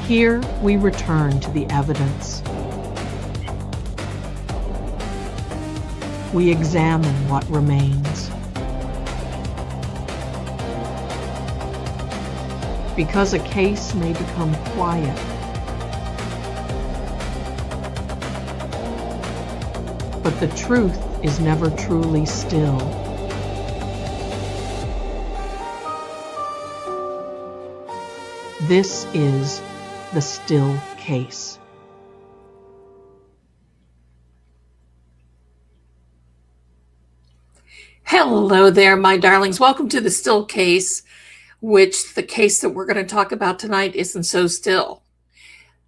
Here we return to the evidence. We examine what remains. Because a case may become quiet, but the truth is never truly still. This is the still case. Hello there, my darlings. Welcome to the still case, which the case that we're going to talk about tonight isn't so still.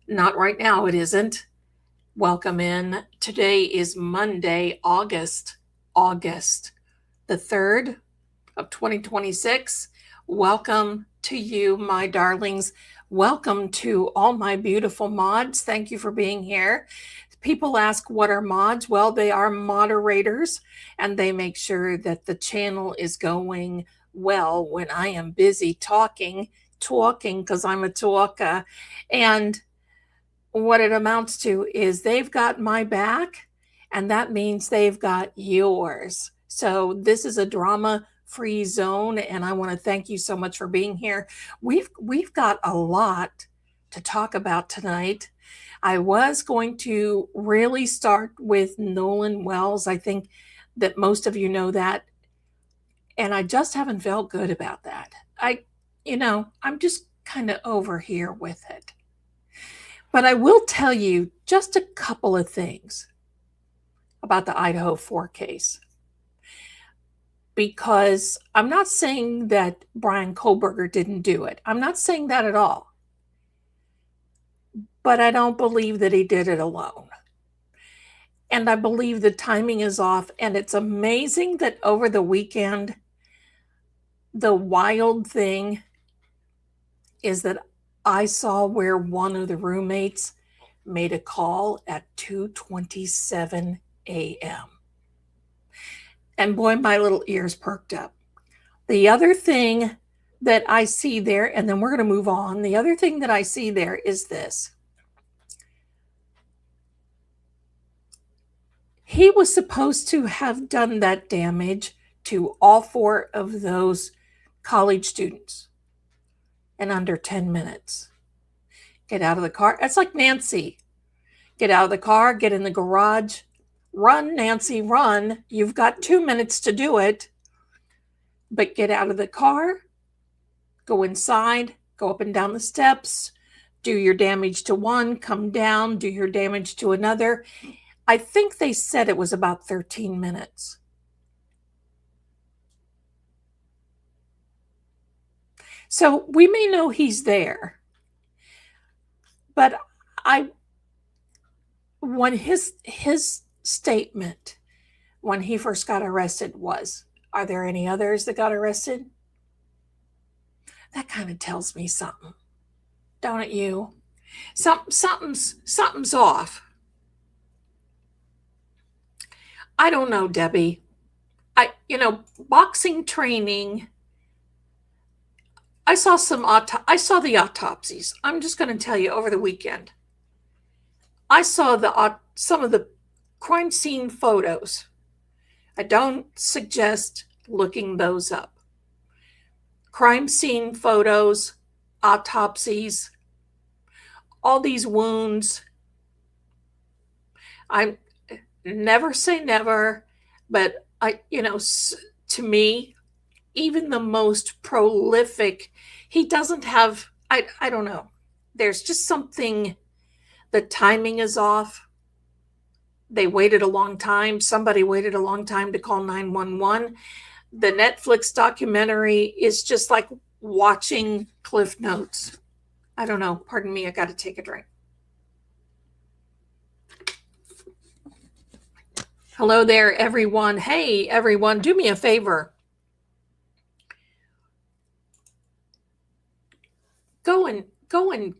Not right now, it isn't. Welcome in. Today is Monday, August the 3rd of 2026. Welcome to you, my darlings. Welcome to all my beautiful mods. Thank you for being here. People ask, what are mods? Well, they are moderators, and they make sure that the channel is going well when I am busy talking because I'm a talker. And what it amounts to is they've got my back, and that means they've got yours. So this is a drama-free zone, and I want to thank you so much for being here. We've got a lot to talk about tonight. I was going to really start with Nolan Wells. I think that most of you know that, and I just haven't felt good about that. I'm just kind of over here with it. But I will tell you just a couple of things about the Idaho 4 case. Because I'm not saying that Brian Kohlberger didn't do it. I'm not saying that at all. But I don't believe that he did it alone. And I believe the timing is off. And it's amazing that over the weekend, the wild thing is that I saw where one of the roommates made a call at 2:27 a.m. And boy, my little ears perked up. The other thing that I see there, and then we're going to move on. The other thing that I see there is this. He was supposed to have done that damage to all 4 of those college students in under 10 minutes. Get out of the car. That's like Nancy. Get out of the car, get in the garage. Run, Nancy, run. You've got 2 minutes to do it. But get out of the car, go inside, go up and down the steps, do your damage to one, come down, do your damage to another. I think they said it was about 13 minutes. So we may know he's there, but when his statement when he first got arrested was, are there any others that got arrested? That kind of tells me something, don't it you? Something's off. I don't know, Debbie. Boxing training. I saw the autopsies. I'm just going to tell you, over the weekend, I saw some of the crime scene photos. I don't suggest looking those up. Crime scene photos, autopsies, all these wounds. I'm never say never, but to me, even the most prolific, he doesn't have, I don't know. There's just something, the timing is off. They waited a long time. Somebody waited a long time to call 911. The Netflix documentary is just like watching Cliff Notes. I don't know. Pardon me. I got to take a drink. Hello there, everyone. Hey, everyone, do me a favor. Go and,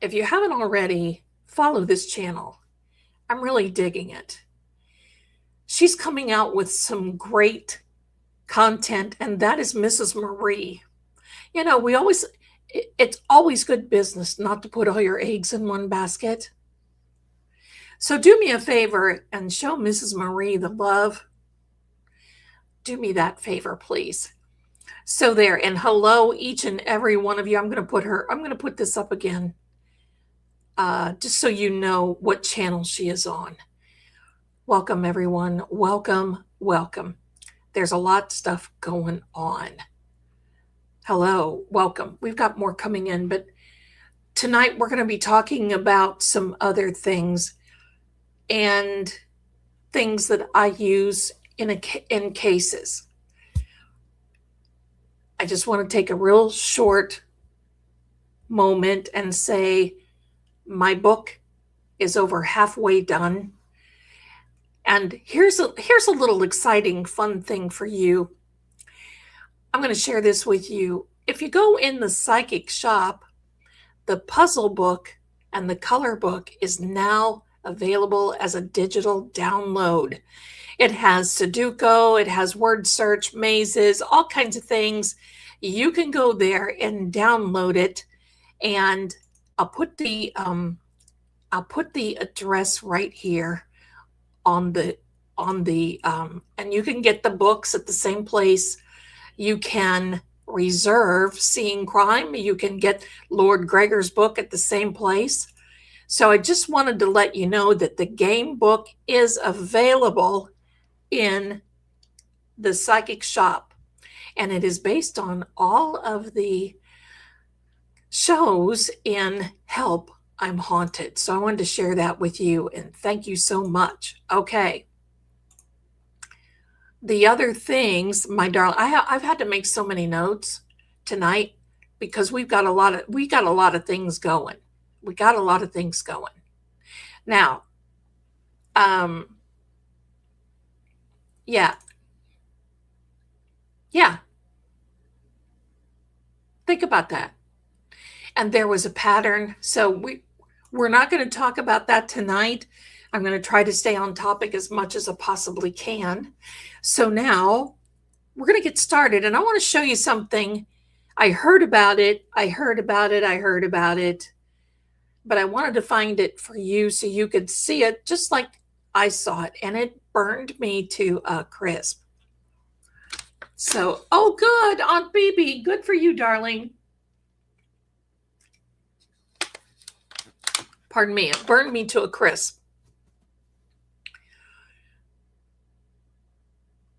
if you haven't already, follow this channel. I'm really digging it. She's coming out with some great content, and that is Mrs. Marie. We always, it's always good business not to put all your eggs in one basket. So do me a favor and show Mrs. Marie the love. Do me that favor, please. So there, and hello, each and every one of you. I'm going to put this up again, just so you know what channel she is on. Welcome, everyone. Welcome, welcome. There's a lot of stuff going on. Hello, welcome. We've got more coming in, but tonight we're going to be talking about some other things and things that I use in cases. I just want to take a real short moment and say my book is over halfway done. And here's a little exciting, fun thing for you. I'm going to share this with you. If you go in the psychic shop, the puzzle book and the color book is now available as a digital download. It has Sudoku, it has word search, mazes, all kinds of things. You can go there and download it, and I'll put the address right here on the and you can get the books at the same place. You can reserve Seeing Crime. You can get Lord Gregor's book at the same place. So I just wanted to let you know that the game book is available in the psychic shop, and it is based on all of the shows in Help, I'm Haunted. So I wanted to share that with you, and thank you so much. Okay. The other things, my darling, I've had to make so many notes tonight because we got a lot of things going. We got a lot of things going. Now, yeah. Think about that. And there was a pattern. So we're not going to talk about that tonight. I'm going to try to stay on topic as much as I possibly can. So now we're going to get started, and I want to show you something. I heard about it, but I wanted to find it for you so you could see it just like I saw it, and it burned me to a crisp. So, oh, good, Aunt Bibi, good for you, darling. Pardon me, it burned me to a crisp.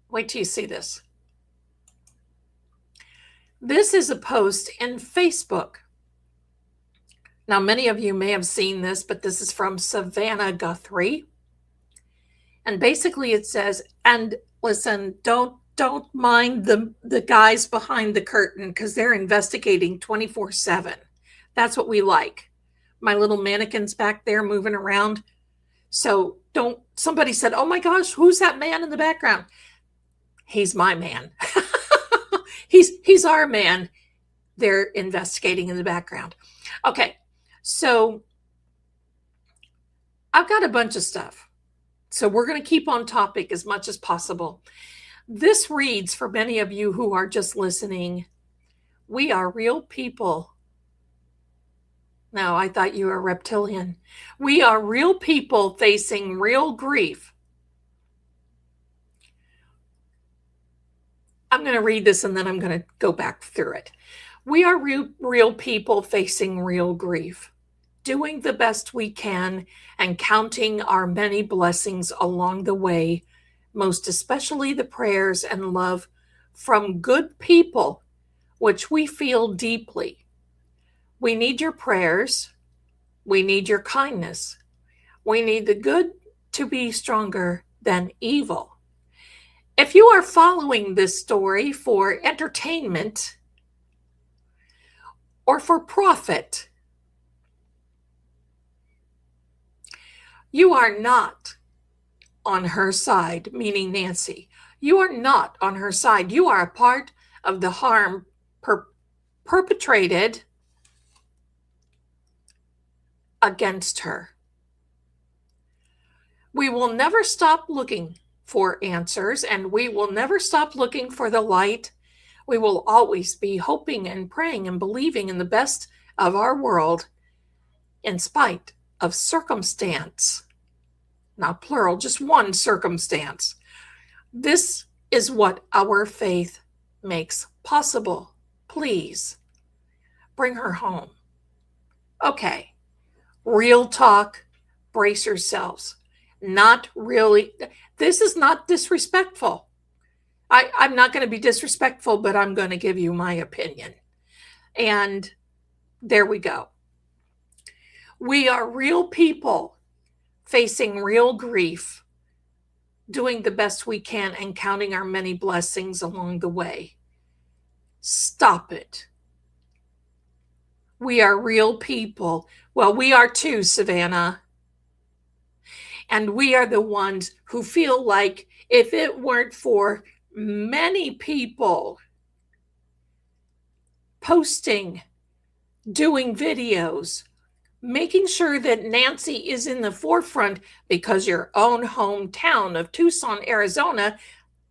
Wait till you see this. This is a post in Facebook. Now, many of you may have seen this, but this is from Savannah Guthrie. And basically it says, and listen, don't mind the guys behind the curtain because they're investigating 24/7. That's what we like. My little mannequins back there moving around. So somebody said, oh my gosh, who's that man in the background? He's my man. He's our man. They're investigating in the background. Okay, so I've got a bunch of stuff. So we're going to keep on topic as much as possible. This reads, for many of you who are just listening, we are real people. No, I thought you were a reptilian. We are real people facing real grief. I'm going to read this and then I'm going to go back through it. We are real people facing real grief, doing the best we can and counting our many blessings along the way, most especially the prayers and love from good people, which we feel deeply. We need your prayers. We need your kindness. We need the good to be stronger than evil. If you are following this story for entertainment or for profit, you are not on her side, meaning Nancy. You are not on her side. You are a part of the harm perpetrated against her. We will never stop looking for answers, and we will never stop looking for the light. We will always be hoping and praying and believing in the best of our world in spite of circumstance. Not plural, just one circumstance. This is what our faith makes possible. Please bring her home. Okay, real talk, brace yourselves. Not really, this is not disrespectful. I'm not going to be disrespectful, but I'm going to give you my opinion. And there we go. We are real people facing real grief, doing the best we can and counting our many blessings along the way. Stop it. We are real people. Well, we are too, Savannah. And we are the ones who feel like if it weren't for many people posting, doing videos, making sure that Nancy is in the forefront because your own hometown of Tucson, Arizona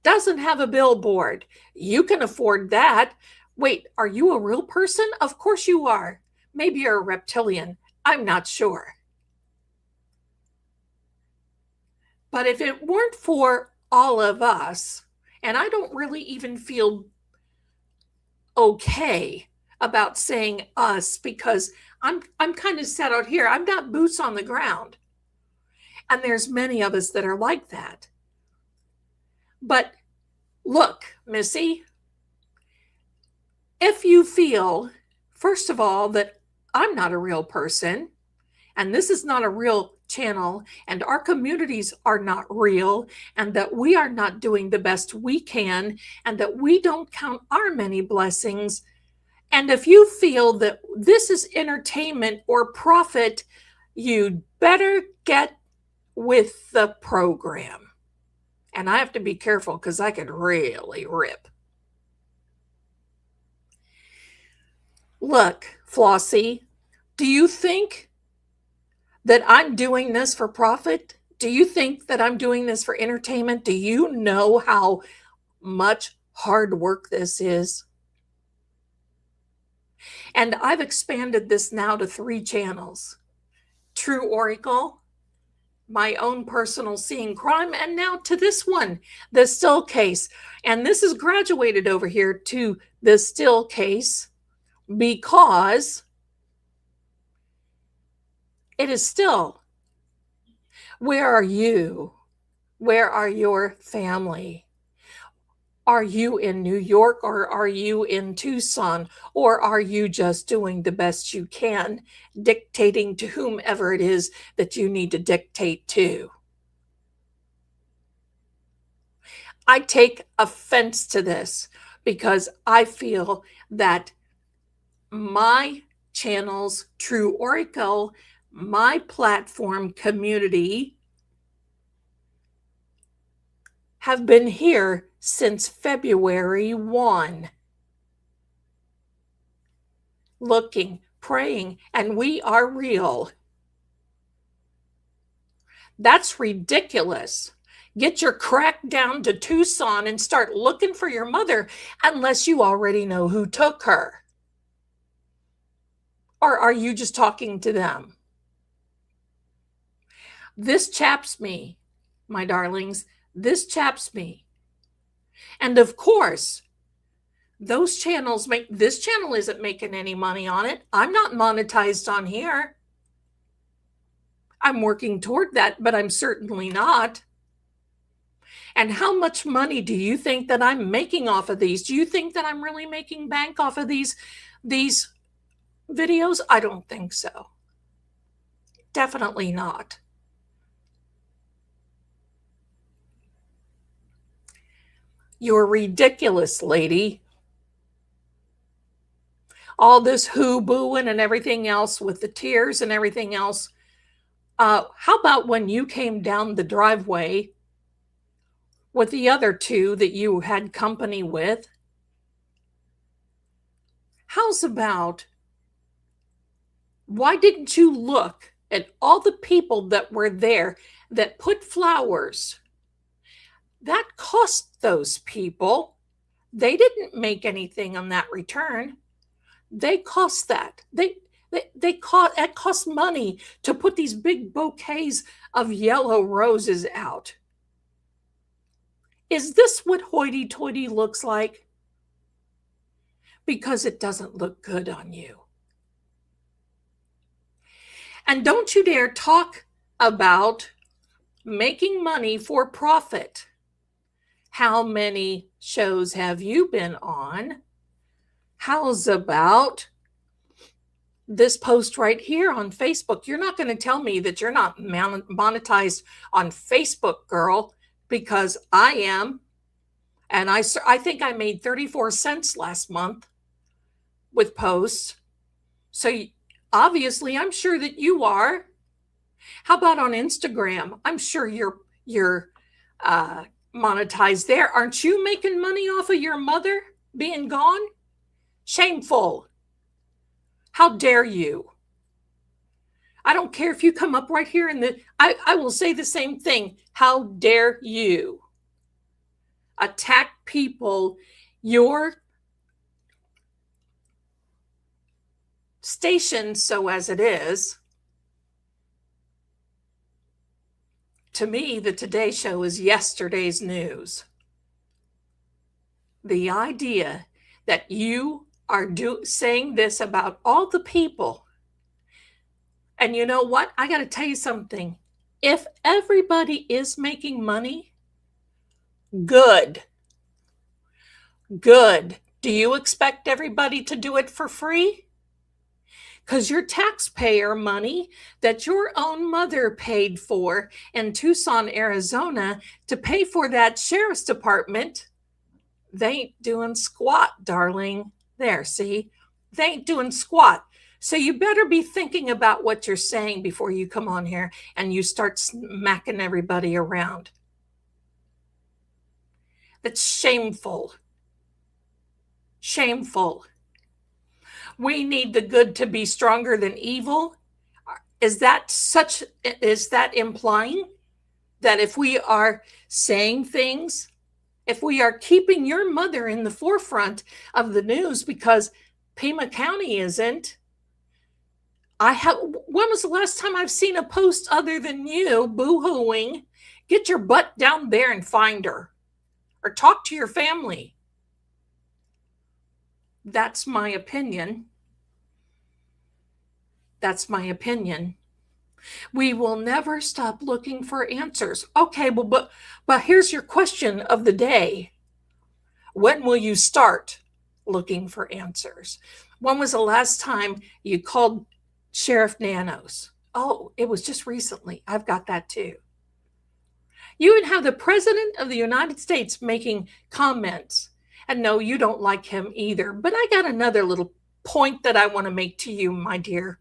doesn't have a billboard. You can afford that. Wait, are you a real person? Of course you are. Maybe you're a reptilian. I'm not sure. But if it weren't for all of us, and I don't really even feel okay about saying us because I'm kind of set out here. I'm not boots on the ground. And there's many of us that are like that. But look, Missy, if you feel, first of all, that I'm not a real person, and this is not a real channel, and our communities are not real, and that we are not doing the best we can, and that we don't count our many blessings, and if you feel that this is entertainment or profit, you'd better get with the program. And I have to be careful because I could really rip. Look, Flossie, do you think that I'm doing this for profit? Do you think that I'm doing this for entertainment? Do you know how much hard work this is? And I've expanded this now to 3 channels. True Oracle, my own personal seeing crime, and now to this one, the still case. And this is graduated over here to the still case because it is still. Where are you? Where are your family? Are you in New York, or are you in Tucson, or are you just doing the best you can, dictating to whomever it is that you need to dictate to? I take offense to this because I feel that my channels, True Oracle, my platform community, have been here since February 1. Looking, praying, and we are real. That's ridiculous. Get your crack down to Tucson and start looking for your mother unless you already know who took her. Or are you just talking to them? This chaps me, my darlings. This chaps me. And of course, those channels make, this channel isn't making any money on it. I'm not monetized on here. I'm working toward that, but I'm certainly not. And how much money do you think that I'm making off of these? Do you think that I'm really making bank off of these videos? I don't think so. Definitely not. You're ridiculous, lady. All this hoo-booing and everything else with the tears and everything else. How about when you came down the driveway with the other 2 that you had company with? How's about, why didn't you look at all the people that were there that put flowers? That cost those people. They didn't make anything on that return. They cost that. It cost money to put these big bouquets of yellow roses out. Is this what hoity-toity looks like? Because it doesn't look good on you. And don't you dare talk about making money for profit. How many shows have you been on? How's about this post right here on Facebook? You're not going to tell me that you're not monetized on Facebook, girl, because I am. And I think I made 34 cents last month with posts. So obviously, I'm sure that you are. How about on Instagram? I'm sure you're monetized there. Aren't you making money off of your mother being gone? Shameful. How dare you? I don't care if you come up right here I will say the same thing. How dare you attack people? Your station, so as it is, to me, the Today Show is yesterday's news. The idea that you are saying this about all the people. And you know what? I got to tell you something. If everybody is making money, good. Good. Do you expect everybody to do it for free? Because your taxpayer money that your own mother paid for in Tucson, Arizona to pay for that sheriff's department, they ain't doing squat, darling. There, see? They ain't doing squat. So you better be thinking about what you're saying before you come on here and you start smacking everybody around. That's shameful. Shameful. We need the good to be stronger than evil. Is that implying that if we are saying things, if we are keeping your mother in the forefront of the news because Pima County isn't? When was the last time I've seen a post other than you boo-hooing? Get your butt down there and find her, or talk to your family. That's my opinion. That's my opinion. We will never stop looking for answers. Okay, well, but here's your question of the day. When will you start looking for answers? When was the last time you called Sheriff Nanos? Oh, it was just recently. I've got that too. You would have the President of the United States making comments. And no, you don't like him either. But I got another little point that I want to make to you, my dear.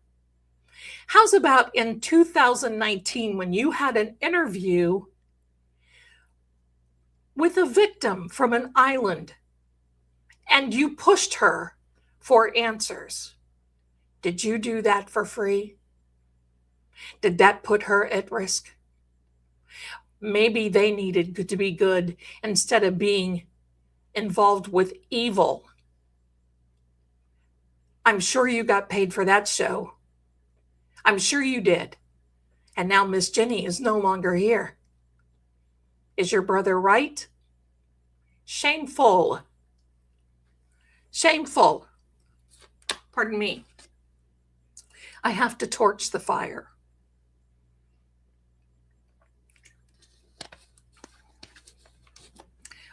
How's about in 2019 when you had an interview with a victim from an island and you pushed her for answers? Did you do that for free? Did that put her at risk? Maybe they needed to be good instead of being involved with evil. I'm sure you got paid for that show. I'm sure you did. And now Miss Jenny is no longer here. Is your brother right? Shameful. Shameful. Pardon me. I have to torch the fire.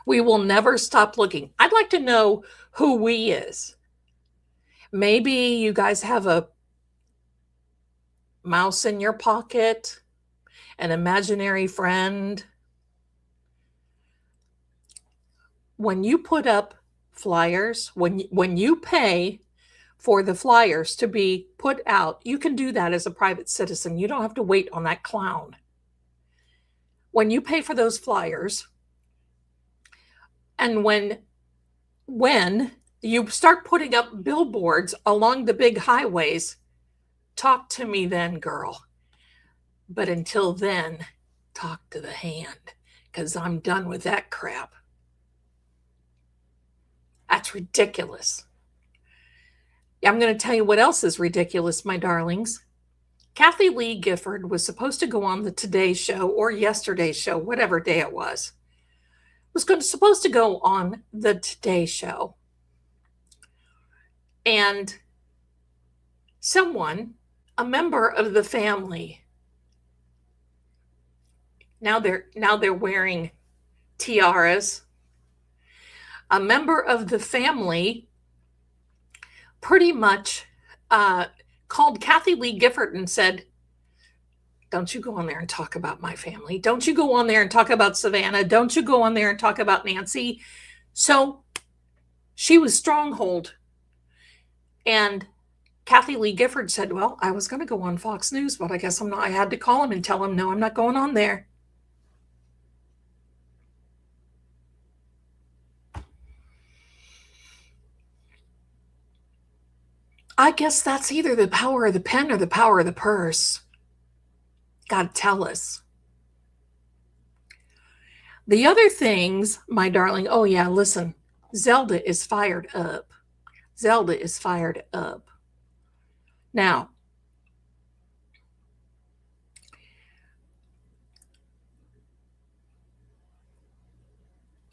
We will never stop looking. I'd like to know who we is. Maybe you guys have a mouse in your pocket, an imaginary friend. When you put up flyers, when you pay for the flyers to be put out, you can do that as a private citizen. You don't have to wait on that clown. When you pay for those flyers, and when you start putting up billboards along the big highways, talk to me then, girl. But until then, talk to the hand, because I'm done with that crap. That's ridiculous. I'm going to tell you what else is ridiculous, my darlings. Kathy Lee Gifford was supposed to go on the Today Show or yesterday's show, whatever day it was supposed to go on the Today Show. And someone, a member of the family, now they're wearing tiaras. A member of the family pretty much called Kathy Lee Gifford and said, don't you go on there and talk about my family. Don't you go on there and talk about Savannah. Don't you go on there and talk about Nancy. So she was stronghold. And Kathy Lee Gifford said, well, I was going to go on Fox News, but I guess I'm not. I had to call him and tell him, no, I'm not going on there. I guess that's either the power of the pen or the power of the purse. God, tell us. The other things, my darling, oh yeah, listen, Zelda is fired up. Zelda is fired up. Now,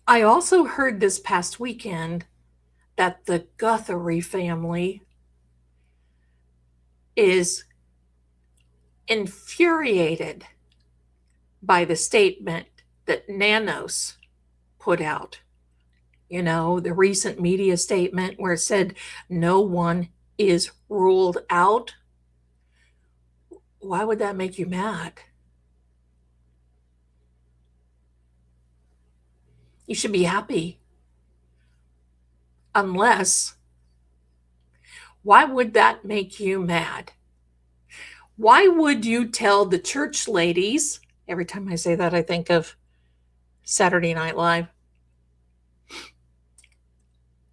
I also heard this past weekend that the Guthrie family is infuriated by the statement that Nanos put out. You know, the recent media statement where it said no one is ruled out. Why would that make you mad? You should be happy. Unless, why would that make you mad? Why would you tell the church ladies, every time I say that, I think of Saturday Night Live.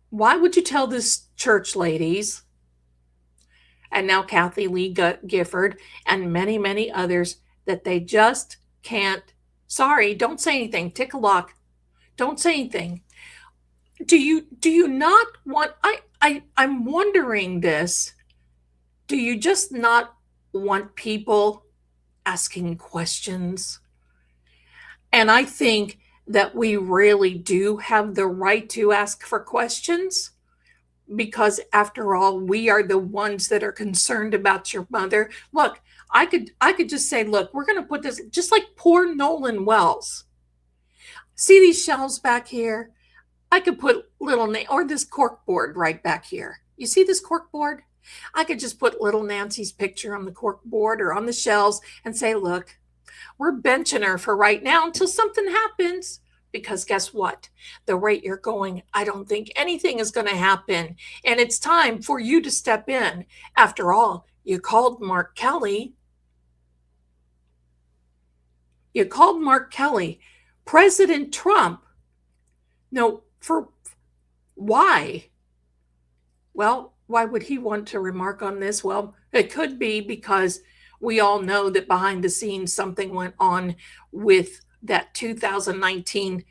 Why would you tell this church ladies, and now Kathy Lee Gifford and many, many others, that they just can't, sorry, don't say anything, tick a lock, don't say anything. Do you not want, I'm wondering this, do you just not want people asking questions? And I think that we really do have the right to ask for questions, because after all, we are the ones that are concerned about your mother. Look, I could just say, look, we're going to put this, just like poor Nolan Wells. See these shelves back here? I could put little, or this cork board right back here. You see this cork board? I could just put little Nancy's picture on the cork board or on the shelves and say, look, we're benching her for right now until something happens. Because guess what? The rate you're going, I don't think anything is going to happen. And it's time for you to step in. After all, you called Mark Kelly. You called Mark Kelly. President Trump. No, for why? Well, why would he want to remark on this? Well, it could be because we all know that behind the scenes something went on with that 2019.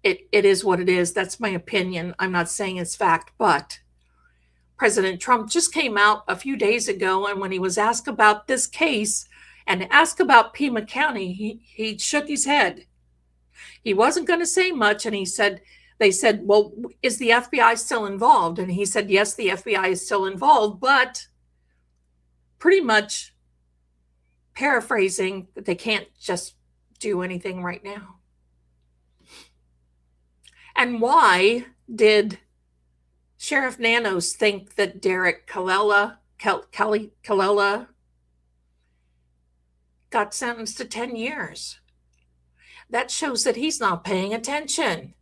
It is what it is. That's my opinion. I'm not saying it's fact, but President Trump just came out a few days ago, and when he was asked about this case and asked about Pima County, he shook his head. He wasn't going to say much, and they said, well, is the FBI still involved? And he said, yes, the FBI is still involved, but pretty much paraphrasing that they can't just do anything right now. And why did Sheriff Nanos think that Derek Kallela got sentenced to 10 years? That shows that he's not paying attention.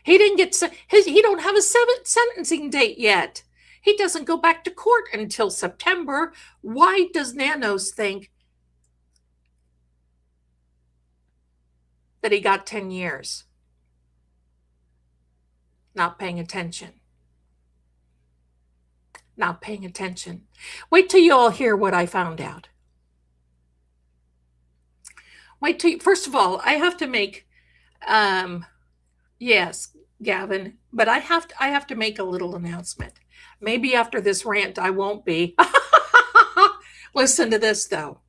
He don't have a sentencing date yet. He doesn't go back to court until September. Why does Nanos think that he got 10 years? Not paying attention. Not paying attention. Wait till you all hear what I found out. First of all, I have to make, yes, Gavin, but I have to make a little announcement. Maybe after this rant I won't be. Listen to this though.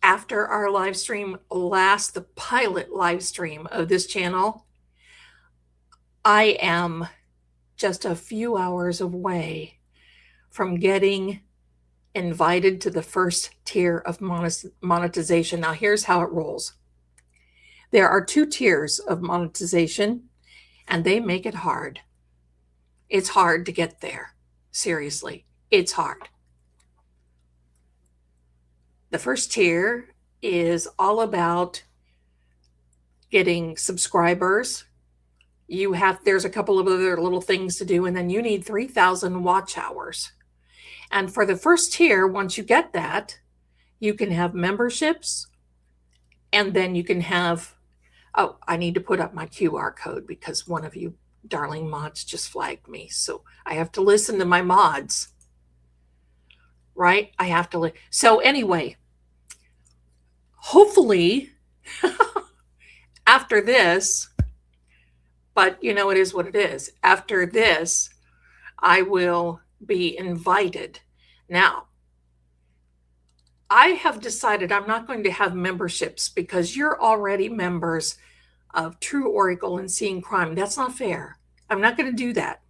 After our live stream the pilot live stream of this channel, I am just a few hours away from getting invited to the first tier of monetization. Now, here's how it rolls. There are 2 tiers of monetization, and they make it hard. It's hard to get there. Seriously, it's hard. The first tier is all about getting subscribers. There's a couple of other little things to do, and then you need 3,000 watch hours. And for the first tier, once you get that, you can have memberships, and then you can have, oh, I need to put up my QR code because one of you darling mods just flagged me. So I have to listen to my mods, right? I have to. So anyway, hopefully after this, but you know, it is what it is. After this, I will be invited. Now, I have decided I'm not going to have memberships because you're already members of True Oracle and Seeing Crime. That's not fair. I'm not going to do that.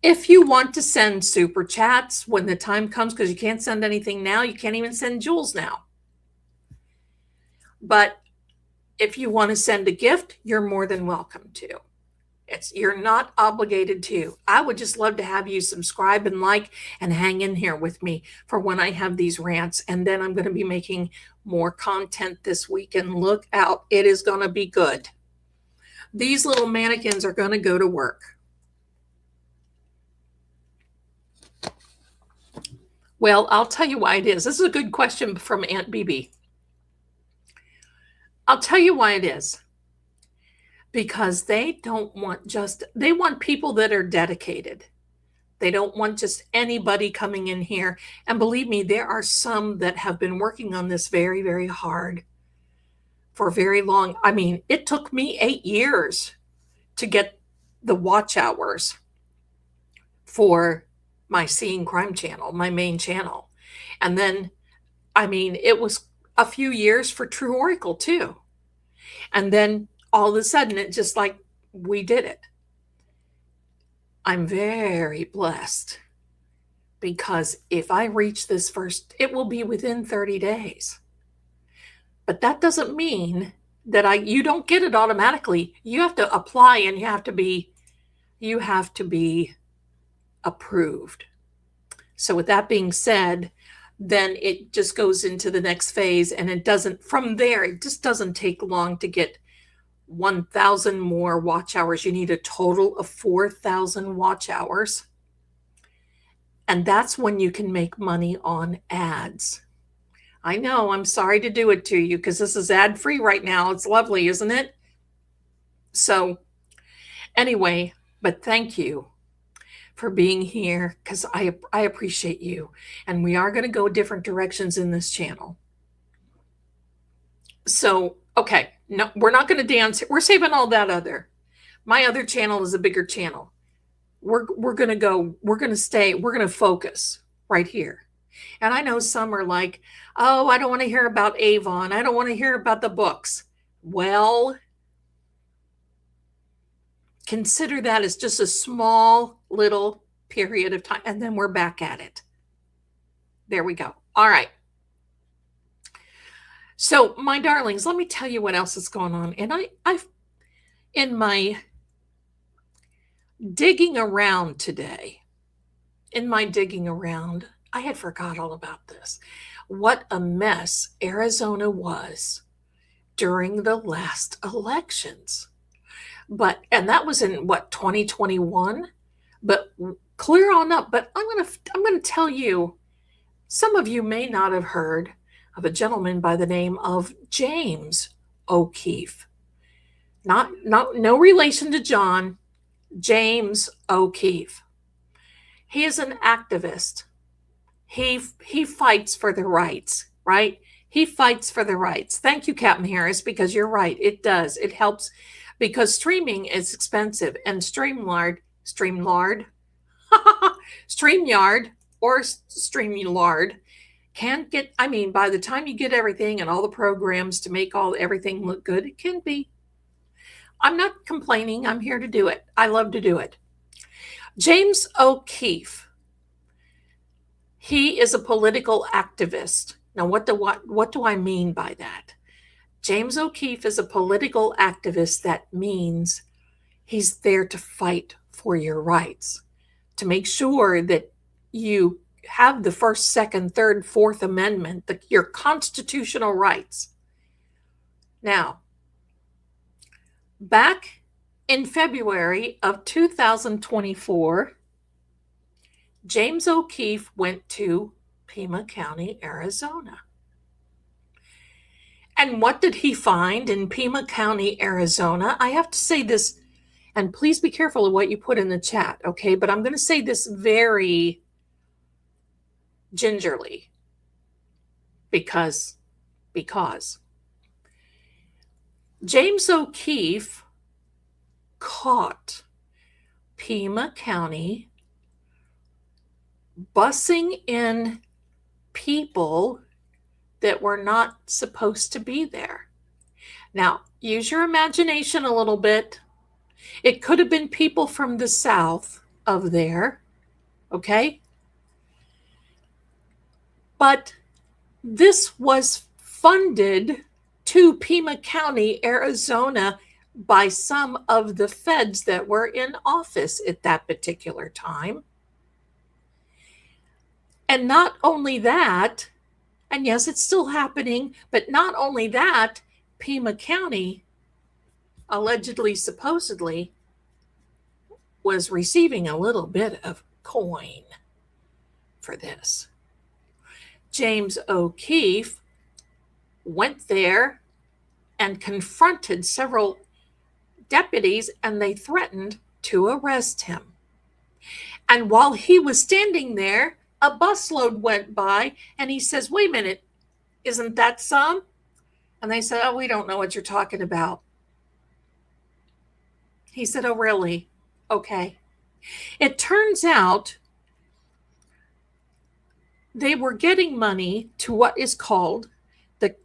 If you want to send super chats when the time comes, because you can't send anything now, you can't even send jewels now. But if you want to send a gift, you're more than welcome to. You're not obligated to. I would just love to have you subscribe and like and hang in here with me for when I have these rants. And then I'm going to be making more content this week. And look out, it is going to be good. These little mannequins are going to go to work. Well, I'll tell you why it is. This is a good question from Aunt BB. I'll tell you why it is. Because they want people that are dedicated. They don't want just anybody coming in here. And believe me, there are some that have been working on this very, very hard for very long. I mean, it took me 8 years to get the watch hours for my Seeing Crime channel, my main channel. And then, I mean, it was a few years for True Oracle too. And then all of a sudden, it just like we did it. I'm very blessed because if I reach this first, it will be within 30 days. But that doesn't mean that you don't get it automatically. You have to apply and you have to be approved. So with that being said, then it just goes into the next phase, and it just doesn't take long to get 1,000 more watch hours. You need a total of 4,000 watch hours. And that's when you can make money on ads. I know, I'm sorry to do it to you because this is ad-free right now. It's lovely, isn't it? So anyway, but thank you for being here because I appreciate you. And we are going to go different directions in this channel. So, okay. No, we're not going to dance. We're saving all that my other channel is a bigger channel. We're going to focus right here. And I know some are like, oh, I don't want to hear about Avon. I don't want to hear about the books. Well, consider that as just a small little period of time. And then we're back at it. There we go. All right. So, my darlings, let me tell you what else is going on. And I've in my digging around today, I had forgot all about this. What a mess Arizona was during the last elections. And that was in 2021? But clear on up. But I'm going to tell you, some of you may not have heard of a gentleman by the name of James O'Keefe. No relation to John, James O'Keefe. He is an activist. He fights for the rights, right? He fights for the rights. Thank you, Captain Harris, because you're right. It does. It helps because streaming is expensive, and StreamYard, or StreamYard can't get, I mean, by the time you get everything and all the programs to make everything look good, it can be. I'm not complaining. I'm here to do it. I love to do it. James O'Keefe. He is a political activist. Now, what do I mean by that? James O'Keefe is a political activist. That means he's there to fight for your rights, to make sure that you have the First, Second, Third, Fourth Amendment, your constitutional rights. Now, back in February of 2024, James O'Keefe went to Pima County, Arizona. And what did he find in Pima County, Arizona? I have to say this, and please be careful of what you put in the chat, okay? But I'm going to say this very gingerly because James O'Keefe caught Pima County busing in people that were not supposed to be there. Now, use your imagination a little bit. It could have been people from the south of there, okay? But this was funded to Pima County, Arizona, by some of the feds that were in office at that particular time. And not only that, and yes, it's still happening, but not only that, Pima County allegedly, supposedly, was receiving a little bit of coin for this. James O'Keefe went there and confronted several deputies, and they threatened to arrest him. And while he was standing there, a busload went by, and he says, "Wait a minute, isn't that some?" And they said, "Oh, we don't know what you're talking about." He said, "Oh, really? Okay." It turns out they were getting money to what is called the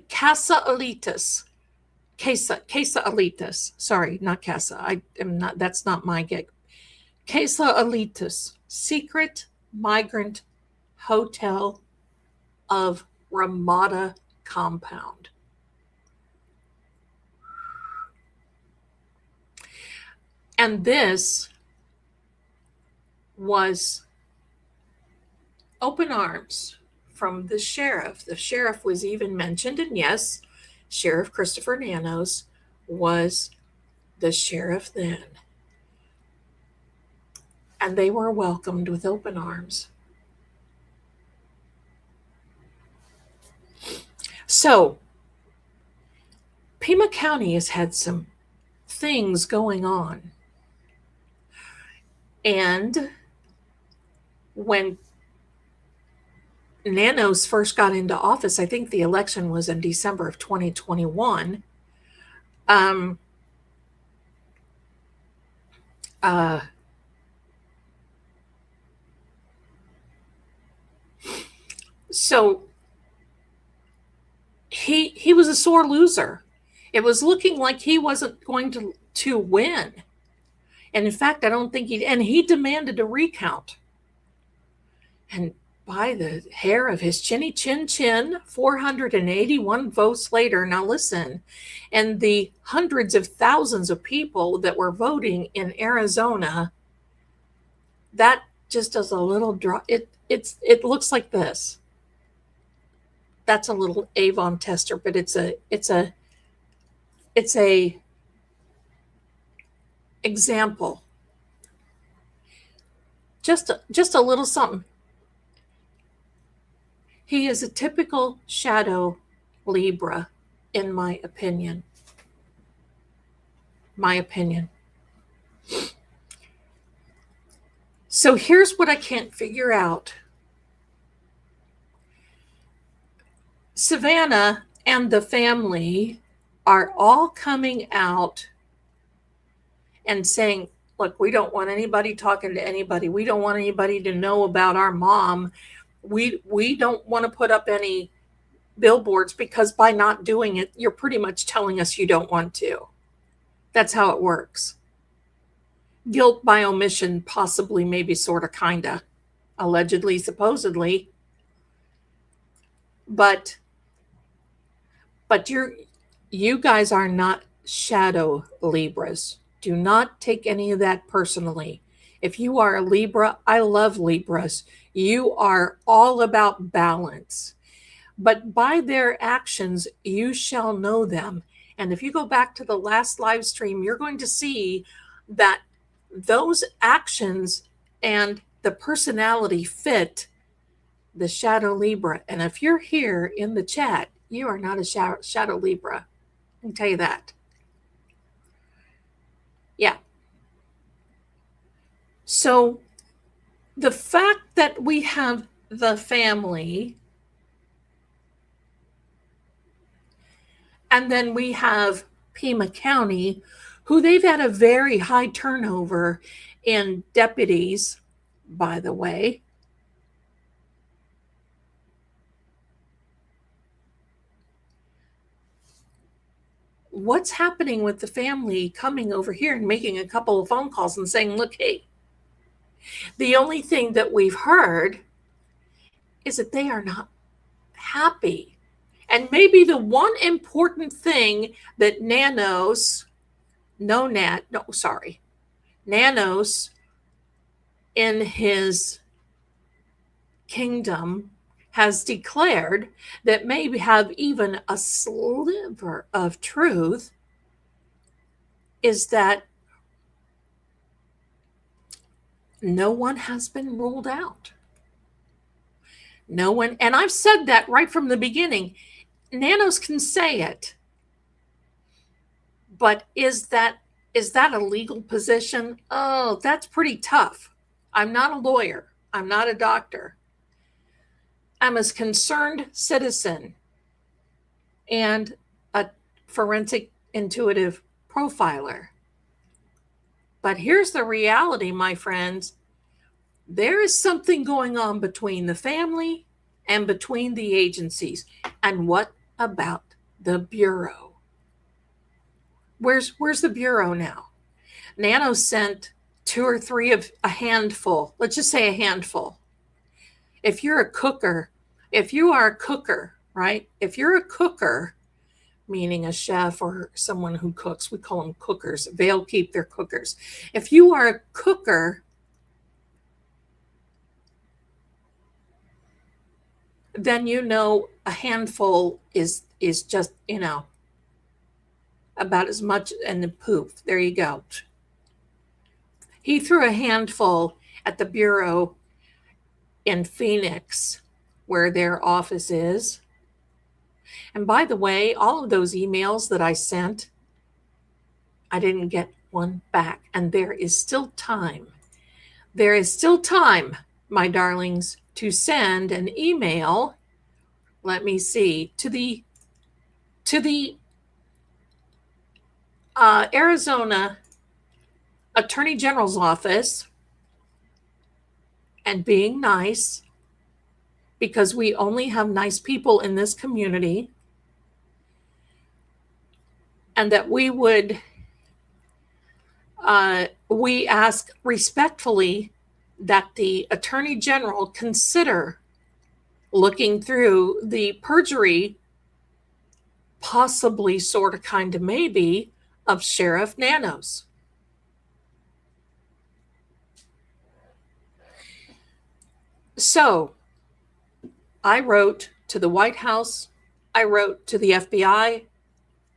Casa Elitas. Casa Elitas. Sorry, not Casa. I am not, that's not my gig. Casa Elitas, Secret Migrant Hotel of Ramada Compound. And this was open arms from the sheriff. The sheriff was even mentioned, and yes, Sheriff Christopher Nanos was the sheriff then. And they were welcomed with open arms. So, Pima County has had some things going on. And when Nanos first got into office, I think the election was in December of 2021. So he was a sore loser. It was looking like he wasn't going to win. And in fact, I don't think he demanded a recount. And by the hair of his chinny chin chin, 481 votes later. Now listen, and the hundreds of thousands of people that were voting in Arizona, that just does a little drop. It looks like this. That's a little Avon tester, but it's a example. Just a little something. He is a typical shadow Libra, in my opinion. So here's what I can't figure out. Savannah and the family are all coming out and saying, look, we don't want anybody talking to anybody. We don't want anybody to know about our mom. We don't want to put up any billboards, because by not doing it, you're pretty much telling us you don't want to. That's how it works. Guilt by omission, possibly, maybe, sort of, kind of, allegedly, supposedly. But you guys are not shadow Libras. Do not take any of that personally. If you are a Libra, I love Libras. You are all about balance. But by their actions, you shall know them. And if you go back to the last live stream, you're going to see that those actions and the personality fit the shadow Libra. And if you're here in the chat, you are not a shadow Libra. I can tell you that. Yeah. So the fact that we have the family, and then we have Pima County, who they've had a very high turnover in deputies, by the way. What's happening with the family coming over here and making a couple of phone calls and saying, look, hey, the only thing that we've heard is that they are not happy. And maybe the one important thing that Nanos in his kingdom has declared that maybe have even a sliver of truth is that no one has been ruled out. No one, and I've said that right from the beginning. Nanos can say it, but is that a legal position? Oh, that's pretty tough. I'm not a lawyer. I'm not a doctor. I'm a concerned citizen and a forensic intuitive profiler. But here's the reality, my friends. There is something going on between the family and between the agencies. And what about the Bureau? Where's the Bureau now? Nano sent 2 or 3 of a handful. Let's just say a handful. If you are a cooker, right? If you're a cooker, meaning a chef or someone who cooks, we call them cookers. They'll keep their cookers. If you are a cooker, then you know a handful is just, about as much, and then poof, there you go. He threw a handful at the Bureau in Phoenix, where their office is. And by the way, all of those emails that I sent, I didn't get one back. And there is still time. There is still time, my darlings, to send an email. Let me see, to the Arizona Attorney General's office, and being nice, because we only have nice people in this community, and that we ask respectfully that the Attorney General consider looking through the perjury, possibly, sort of, kind of, maybe, of Sheriff Nanos. So I wrote to the White House, I wrote to the FBI,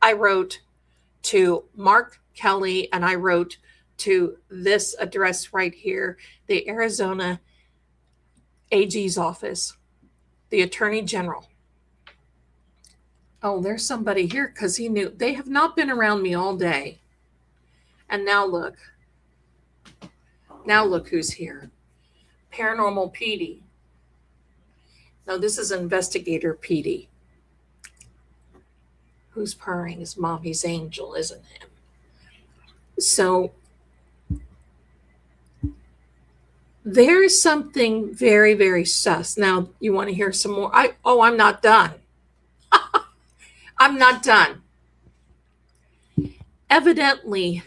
I wrote to Mark Kelly, and I wrote to this address right here, the Arizona AG's office, the Attorney General. Oh, there's somebody here, because he knew. They have not been around me all day. And now look. Now look who's here. Paranormal PD. No, this is Investigator PD. who's purring is Mommy's angel, isn't him? So there's something very, very sus. Now, you want to hear some more? I'm not done. I'm not done. Evidently,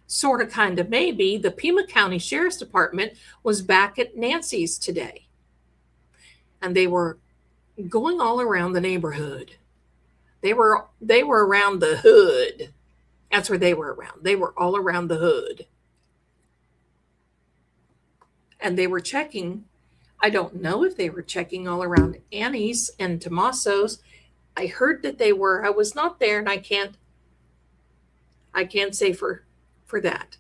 sort of, kind of, maybe, the Pima County Sheriff's Department was back at Nancy's today. And they were going all around the neighborhood. They were around the hood. That's where they were around. They were all around the hood. And they were checking. I don't know if they were checking all around Annie's and Tommaso's. I heard that they were. I was not there, and I can't say for that.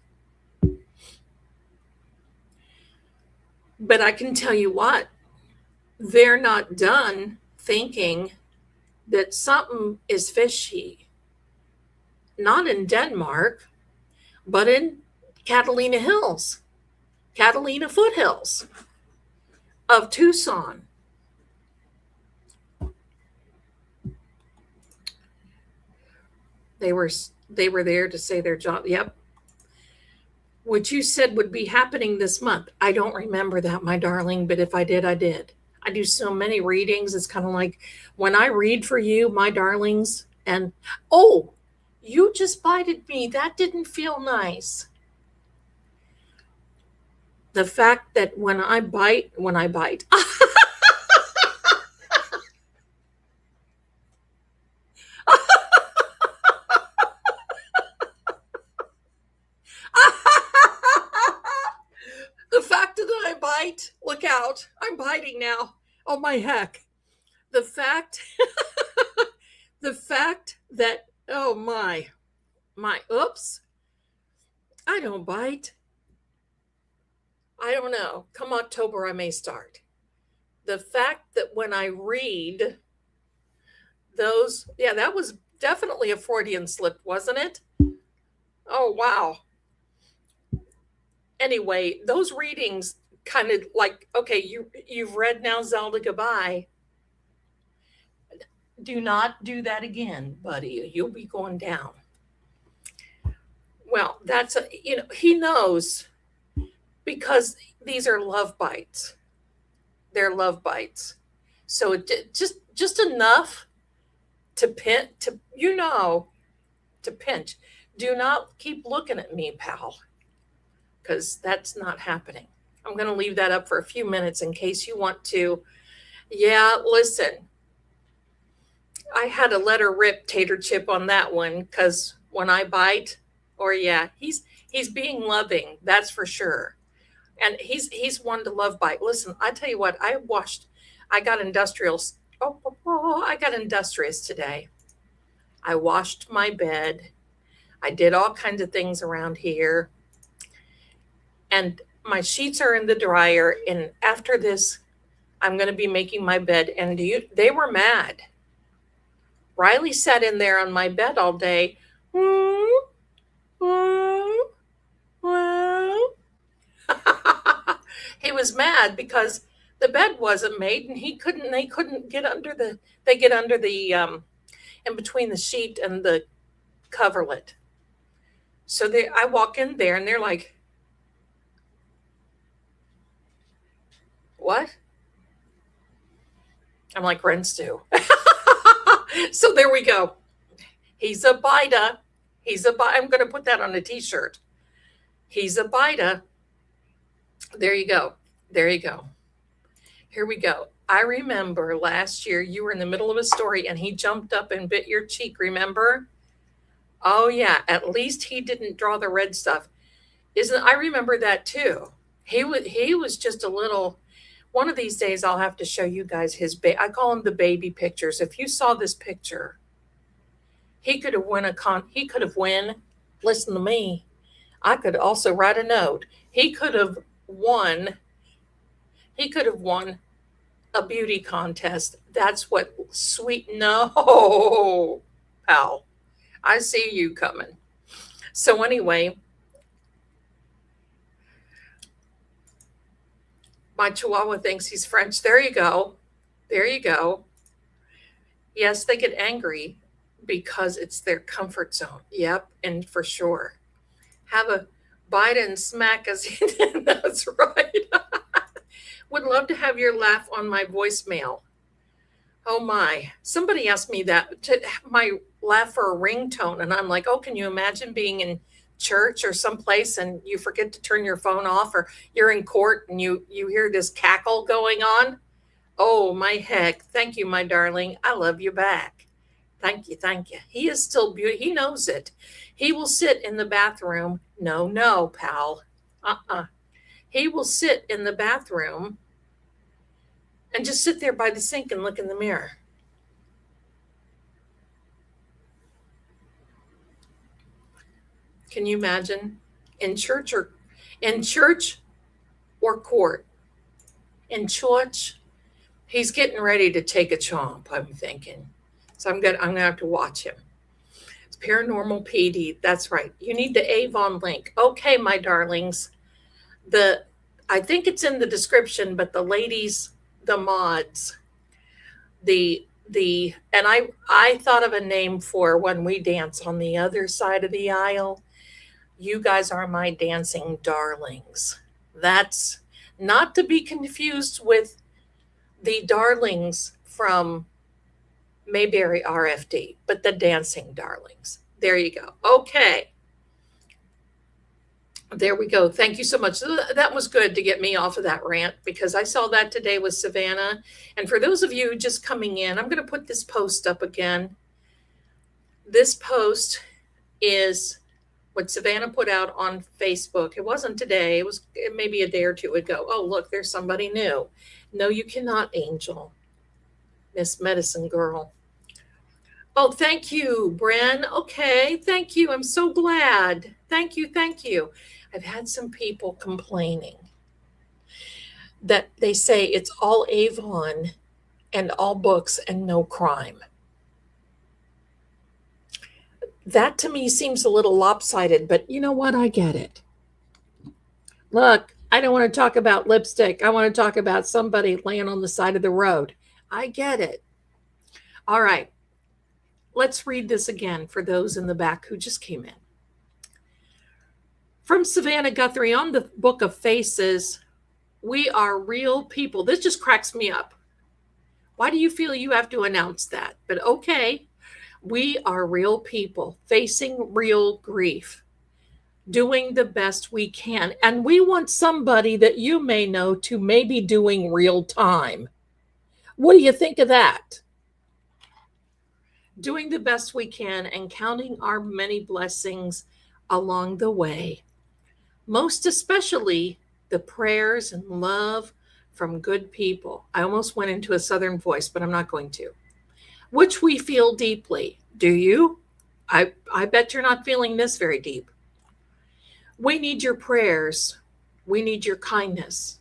But I can tell you what, they're not done thinking that something is fishy. Not in Denmark, but in Catalina foothills of Tucson. They were there to say their job. Yep. Which you said would be happening this month. I don't remember that, my darling, but if I did, I did. I do so many readings. It's kind of like when I read for you, my darlings, and oh, you just bited me. That didn't feel nice. The fact that when I bite, the fact that I bite, look out, I'm biting now. Oh my heck. The fact that, oh my, oops, I don't bite. I don't know. Come October, I may start. The fact that when I read those, yeah, that was definitely a Freudian slip, wasn't it? Oh, wow. Anyway, those readings kind of like, okay, you've read now, Zelda, goodbye. Do not do that again, buddy. You'll be going down. Well, he knows, because these are love bites. They're love bites. So it just enough to pinch. Do not keep looking at me, pal, because that's not happening. I'm going to leave that up for a few minutes in case you want to. Yeah, listen. I had to let her rip, Tater Chip, on that one, because when I bite, he's being loving, that's for sure. And he's one to love bite. Listen, I tell you what, I got industrious today. I washed my bed. I did all kinds of things around here. And my sheets are in the dryer. And after this, I'm going to be making my bed. And they were mad. Riley sat in there on my bed all day. He was mad because the bed wasn't made, and they couldn't get under the in between the sheet and the coverlet. So I walk in there and they're like, what? I'm like, Ren Stew. So there we go. He's a biter. I'm going to put that on a t-shirt. He's a biter. There you go. Here we go. I remember last year you were in the middle of a story and he jumped up and bit your cheek, remember? Oh yeah, at least he didn't draw the red stuff. I remember that too. He was just a little. One of these days I'll have to show you guys I call him the baby pictures. If you saw this picture, he could have won. Listen to me. I could also write a note. He could have won a beauty contest. That's what sweet. No, pal. I see you coming. So anyway, my Chihuahua thinks he's French. There you go. Yes, they get angry, because it's their comfort zone. Yep, and for sure. Have a bite and smack us. That's right. Would love to have your laugh on my voicemail. Oh my. Somebody asked me that to my laugh for a ringtone. And I'm like, oh, can you imagine being in church or someplace and you forget to turn your phone off, or you're in court and you hear this cackle going on? Oh my heck. Thank you, my darling. I love you back. Thank you. Thank you. He is still beautiful. He knows it. He will sit in the bathroom. No, pal. He will sit in the bathroom and just sit there by the sink and look in the mirror. Can you imagine? In church or court? In church, he's getting ready to take a chomp, I'm thinking. So I'm gonna have to watch him. It's Paranormal PD. That's right. You need the Avon link. Okay, my darlings. I think it's in the description, but the ladies, the mods, and I thought of a name for when we dance on the other side of the aisle. You guys are my dancing darlings. That's not to be confused with the darlings from Mayberry RFD, but the dancing darlings. There you go. Okay. There we go. Thank you so much. That was good to get me off of that rant, because I saw that today with Savannah. And for those of you just coming in, I'm going to put this post up again. This post is what Savannah put out on Facebook. It wasn't today. It was maybe a day or two ago. Oh, look, there's somebody new. No, you cannot, Angel. Miss Medicine Girl. Oh, thank you, Bren. Okay, thank you. I'm so glad. Thank you. I've had some people complaining that they say it's all Avon and all books and no crime. That to me seems a little lopsided, but you know what? I get it. Look, I don't want to talk about lipstick. I want to talk about somebody laying on the side of the road. I get it. All right. Let's read this again for those in the back who just came in. From Savannah Guthrie on the Book of Faces, we are real people. This just cracks me up. Why do you feel you have to announce that? But okay, we are real people facing real grief, doing the best we can. And we want somebody that you may know to maybe doing real time. What do you think of that? Doing the best we can and counting our many blessings along the way. Most especially the prayers and love from good people. I almost went into a Southern voice, but I'm not going to. Which we feel deeply. Do you? I bet you're not feeling this very deep. We need your prayers. We need your kindness.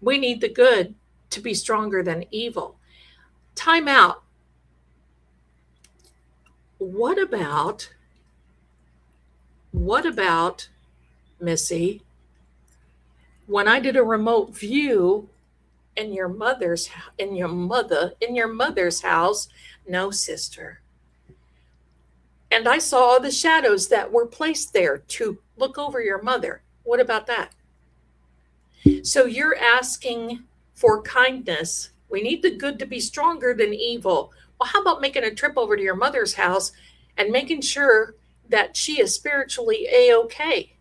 We need the good to be stronger than evil. Time out. What about, Missy, when I did a remote view in your mother's house? No, sister. And I saw the shadows that were placed there to look over your mother. What about that? So you're asking for kindness. We need the good to be stronger than evil. Well, how about making a trip over to your mother's house and making sure that she is spiritually A-okay?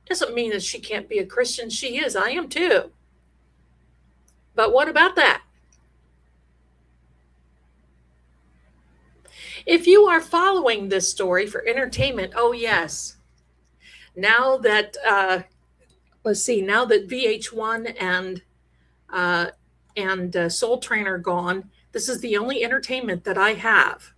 Doesn't mean that she can't be a Christian. She is. I am too. But what about that? If you are following this story for entertainment, oh yes. Now that now that VH1 and Soul Train are gone, this is the only entertainment that I have.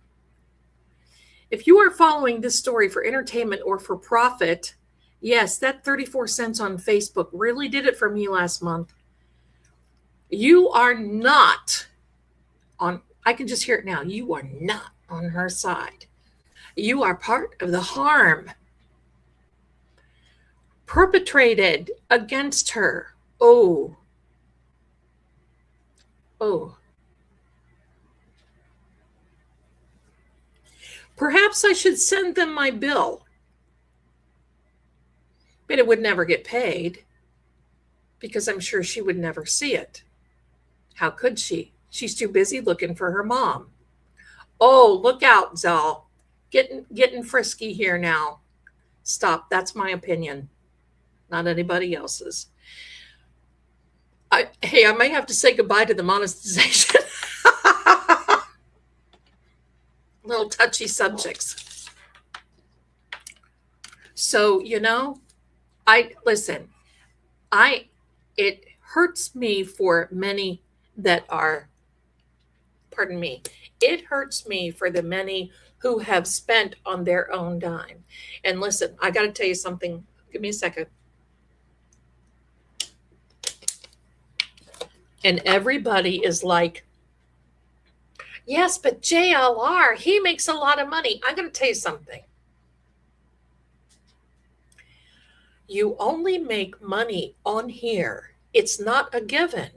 If you are following this story for entertainment or for profit, yes, that 34 cents on Facebook really did it for me last month. You are not on, I can just hear it now. You are not on her side. You are part of the harm perpetrated against her. Oh. Perhaps I should send them my bill, but it would never get paid because I'm sure she would never see it. How could she? She's too busy looking for her mom. Oh, look out, Zell. Getting frisky here now. Stop. That's my opinion, not anybody else's. Hey, I might have to say goodbye to the monetization. Little touchy subjects. So, it hurts me for many that are, pardon me, it hurts me for the many who have spent on their own dime. And listen, I got to tell you something. Give me a second. And everybody is like, yes, but JLR, he makes a lot of money. I got to tell you something. You only make money on here. It's not a given.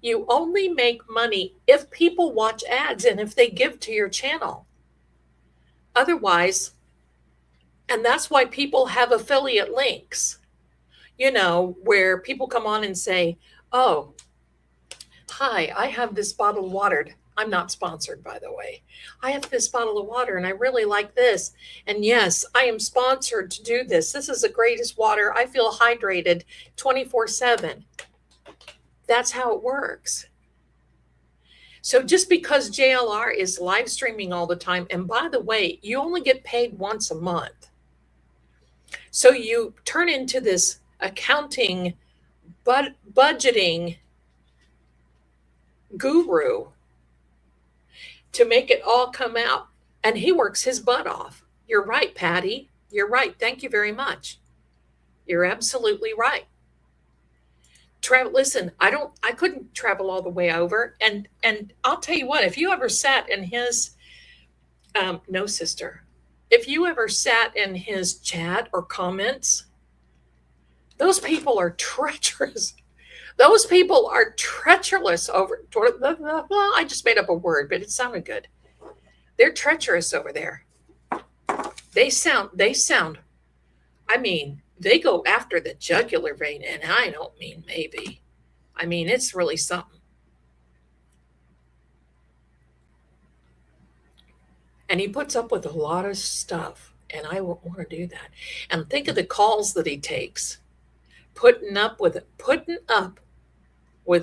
You only make money if people watch ads and if they give to your channel. Otherwise, and that's why people have affiliate links, where people come on and say, oh, hi, I have this bottle of water. I'm not sponsored, by the way. I have this bottle of water and I really like this. And yes, I am sponsored to do this. This is the greatest water. I feel hydrated 24/7. That's how it works. So just because JLR is live streaming all the time, and by the way, you only get paid once a month. So you turn into this accounting, budgeting guru to make it all come out. And he works his butt off. You're right, Patty. You're right. Thank you very much. You're absolutely right. Listen, I couldn't travel all the way over. And I'll tell you what, if you ever sat in his, no, sister, if you ever sat in his chat or comments, those people are treacherous. Those people are treacherous over, well, I just made up a word, but it sounded good. They're treacherous over there. They sound, I mean, they go after the jugular vein, and I don't mean maybe. I mean, it's really something. And he puts up with a lot of stuff, and I won't want to do that. And think of the calls that he takes, putting up with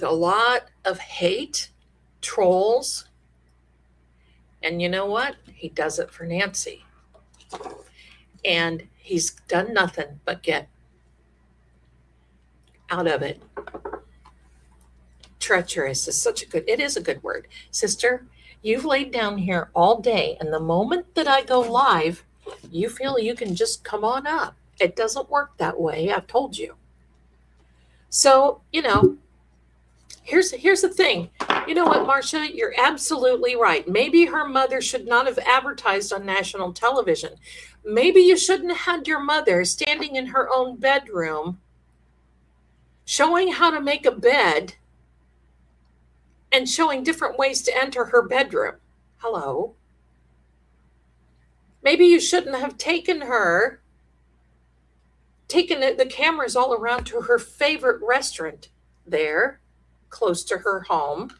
a lot of hate, trolls. And you know what? He does it for Nancy. And he's done nothing but get out of it. Treacherous is it is a good word. Sister, you've laid down here all day, and the moment that I go live, you feel you can just come on up. It doesn't work that way. I've told you. So, here's the thing. You know what, Marcia? You're absolutely right. Maybe her mother should not have advertised on national television. Maybe you shouldn't have had your mother standing in her own bedroom showing how to make a bed and showing different ways to enter her bedroom. Hello. Maybe you shouldn't have taken the cameras all around to her favorite restaurant there, close to her home.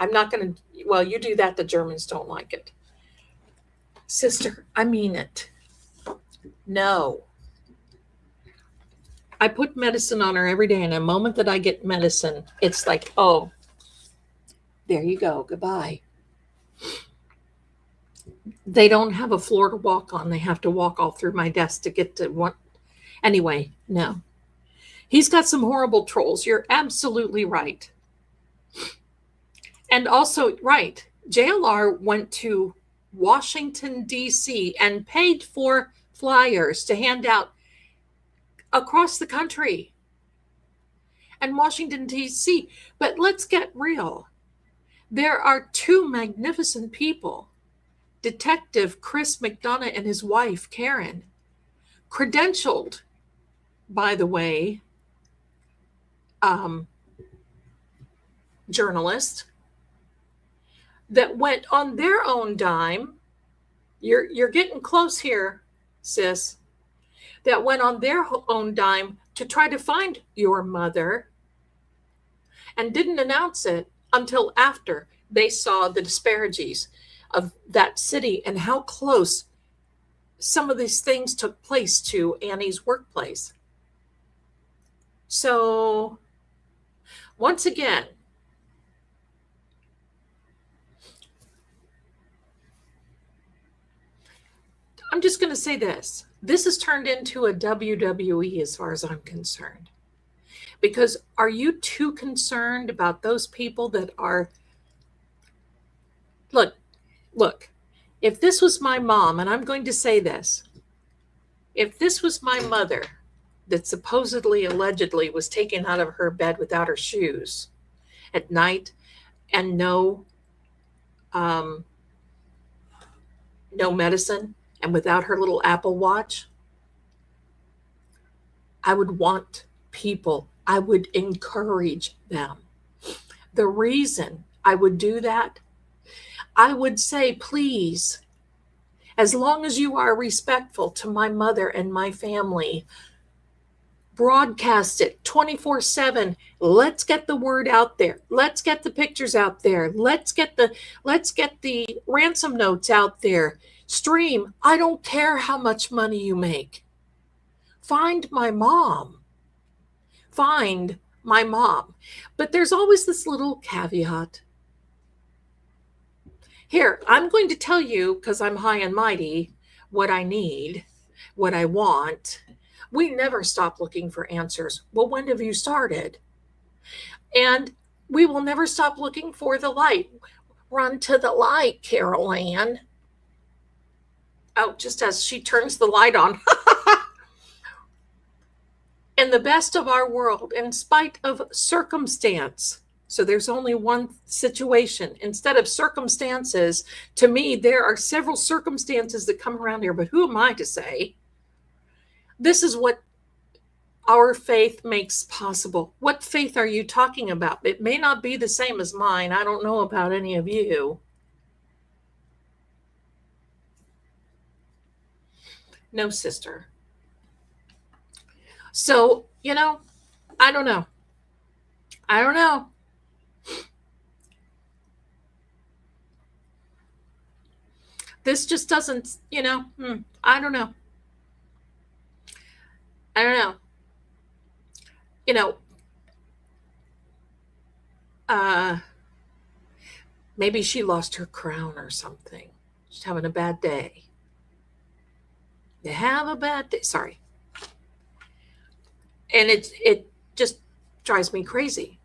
I'm not going to, well, you do that, the Germans don't like it. Sister, I mean it. No. I put medicine on her every day, and the moment that I get medicine, it's like, oh, there you go, goodbye. They don't have a floor to walk on. They have to walk all through my desk to get to one. Anyway, no. He's got some horrible trolls. You're absolutely right. And also, right, JLR went to Washington, D.C. and paid for flyers to hand out across the country. And Washington, D.C. But let's get real. There are two magnificent people, Detective Chris McDonough and his wife, Karen, credentialed, by the way, journalists that went on their own dime. You're getting close here, sis. That went on their own dime to try to find your mother and didn't announce it until after they saw the disparities of that city and how close some of these things took place to Annie's workplace. So, once again, I'm just going to say this. This has turned into a WWE as far as I'm concerned. Because are you too concerned about those people that are... Look, if this was my mom, and I'm going to say this, if this was my mother that supposedly, allegedly was taken out of her bed without her shoes at night and no medicine and without her little Apple Watch, I would want people, I would encourage them. The reason I would do that, I would say, please, as long as you are respectful to my mother and my family, broadcast it 24/7. Let's get the word out there. Let's get the pictures out there. Let's get the ransom notes out there. Stream. I don't care how much money you make. Find my mom. Find my mom. But there's always this little caveat. Here, I'm going to tell you, because I'm high and mighty, what I need, what I want. We never stop looking for answers. Well, when have you started? And we will never stop looking for the light. Run to the light, Carol Ann. Oh, just as she turns the light on. In the best of our world, in spite of circumstance, so there's only one situation. Instead of circumstances, to me, there are several circumstances that come around here, but who am I to say? This is what our faith makes possible. What faith are you talking about? It may not be the same as mine. I don't know about any of you. No, sister. So, I don't know. This just doesn't, I don't know. Maybe she lost her crown or something. She's having a bad day. They have a bad day. Sorry. And it just drives me crazy.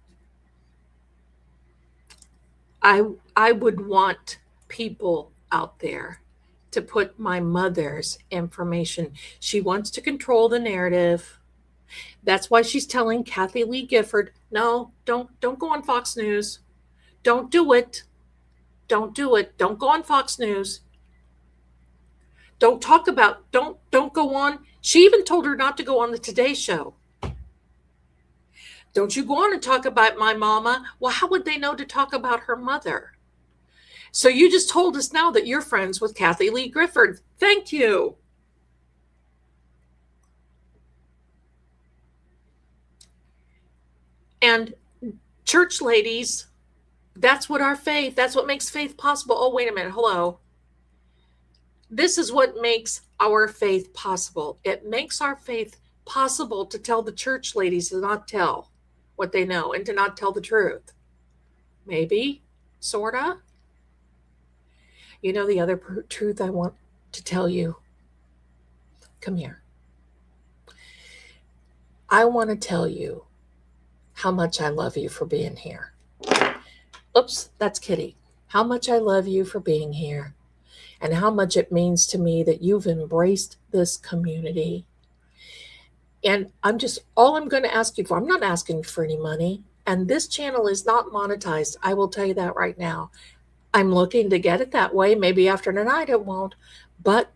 I would want people out there to put my mother's information. She wants to control the narrative. That's why she's telling Kathy Lee Gifford, no, don't go on Fox News. Don't do it. Don't do it. Don't go on Fox News. Don't go on. She even told her not to go on the Today Show. Don't you go on and talk about my mama. Well, how would they know to talk about her mother? So you just told us now that you're friends with Kathy Lee Gifford. Thank you. And church ladies, that's what makes faith possible. Oh, wait a minute. Hello. This is what makes our faith possible. It makes our faith possible to tell the church ladies to not tell what they know and to not tell the truth. Maybe, sorta. The other truth I want to tell you. Come here. I want to tell you how much I love you for being here. Oops, that's Kitty. How much I love you for being here and how much it means to me that you've embraced this community. And all I'm going to ask you for, I'm not asking for any money. And this channel is not monetized. I will tell you that right now. I'm looking to get it that way. Maybe after tonight it won't. But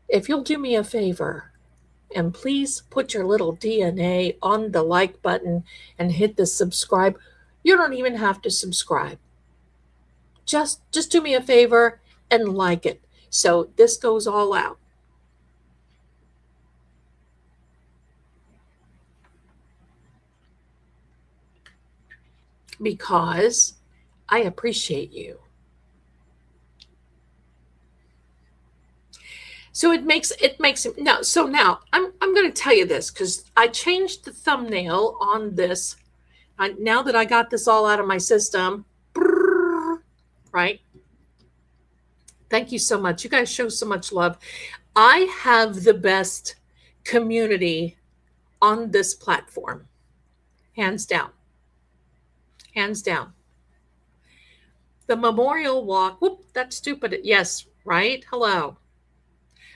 if you'll do me a favor, And please put your little DNA on the like button and hit the subscribe. You don't even have to subscribe. Just do me a favor and like it. So this goes all out. Because I appreciate you. So it makes now. So now I'm going to tell you this because I changed the thumbnail on this. Now that I got this all out of my system, right? Thank you so much. You guys show so much love. I have the best community on this platform, hands down. Hands down. The memorial walk. Whoop, that's stupid. Yes, right? Hello.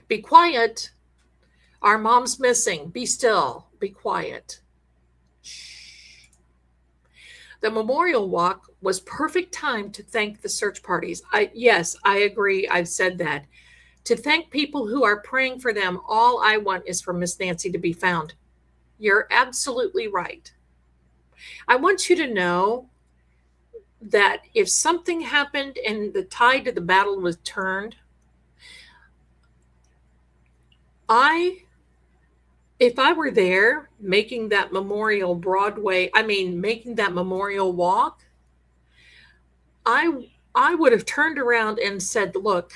Be quiet. Our mom's missing. Be still. Be quiet. Shh. The memorial walk was perfect time to thank the search parties. Yes, I agree. I've said that. To thank people who are praying for them. All I want is for Miss Nancy to be found. You're absolutely right. I want you to know that if something happened and the tide of the battle was turned, if I were there making that memorial making that memorial walk, I would have turned around and said, look,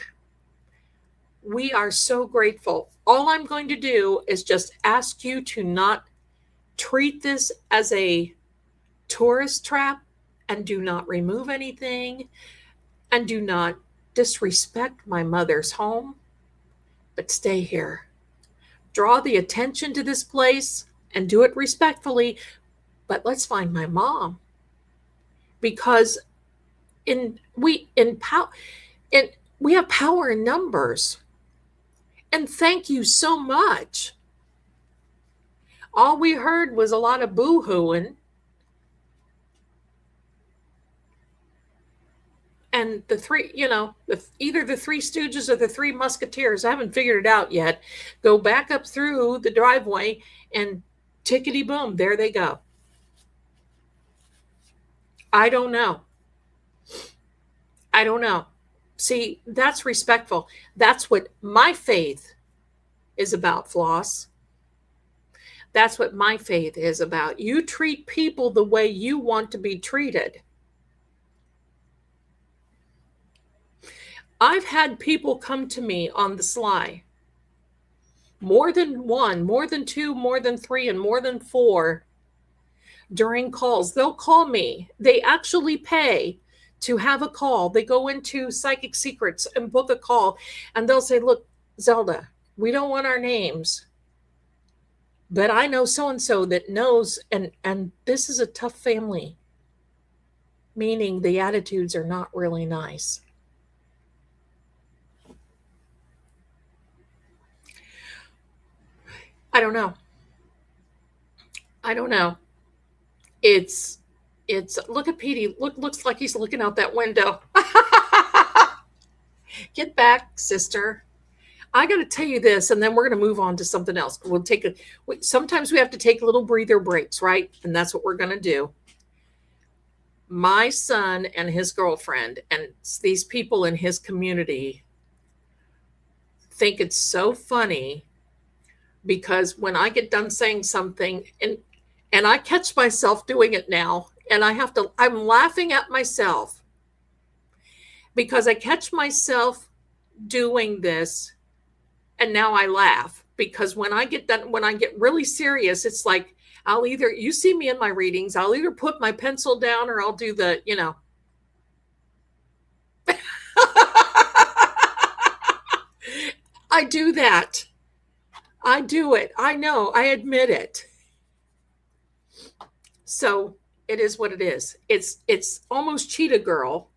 we are so grateful. All I'm going to do is just ask you to not treat this as a tourist trap and do not remove anything and do not disrespect my mother's home, but stay here. Draw the attention to this place and do it respectfully, but let's find my mom. Because we have power in numbers. And thank you so much. All we heard was a lot of boo-hooing. And the three, either the Three Stooges or the Three Musketeers, I haven't figured it out yet, go back up through the driveway and tickety boom, there they go. I don't know. See, that's respectful. That's what my faith is about, Floss. That's what my faith is about. You treat people the way you want to be treated. I've had people come to me on the sly. More than one, more than two, more than three, and more than four during calls. They'll call me. They actually pay to have a call. They go into Psychic Secrets and book a call, and they'll say, look, Zelda, we don't want our names, but I know so-and-so that knows, and this is a tough family, meaning the attitudes are not really nice. I don't know. It's look at Petey. Looks like he's looking out that window. Get back, sister. I got to tell you this, and then we're going to move on to something else. Sometimes we have to take little breather breaks, right? And that's what we're going to do. My son and his girlfriend and these people in his community think it's so funny because when I get done saying something and I catch myself doing it now, and I'm laughing at myself because I catch myself doing this, and now I laugh because when I get really serious, it's like you see me in my readings, I'll either put my pencil down or I'll do the, I do that. I do it. I know. I admit it. So it is what it is. It's almost Cheeto girl.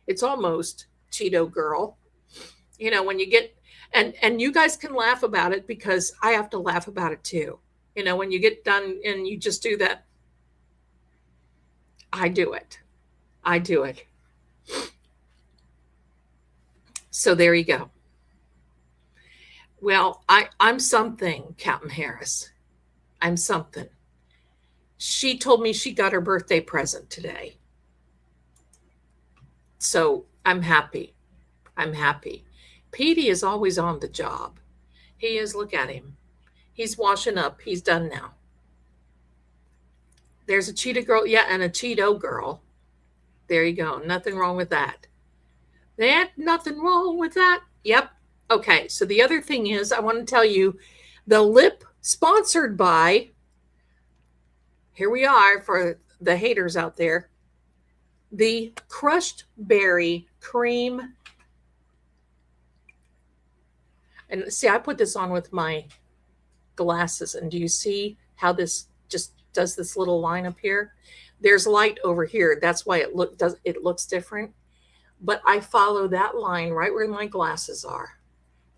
It's almost Cheeto girl. When you get, and you guys can laugh about it because I have to laugh about it too. When you get done and you just do that, I do it. So there you go. Well, I'm something, Captain Harris. I'm something. She told me she got her birthday present today. So I'm happy. I'm happy. Petey is always on the job. He is, look at him. He's washing up. He's done now. There's a cheetah girl. Yeah, and a Cheeto girl. There you go. Nothing wrong with that. Nothing wrong with that. Yep. Okay. So the other thing is, I want to tell you the lip sponsored by, here we are for the haters out there, the crushed berry cream. And see, I put this on with my glasses. And do you see how this just does this little line up here? There's light over here. That's why it looks different. But I follow that line right where my glasses are.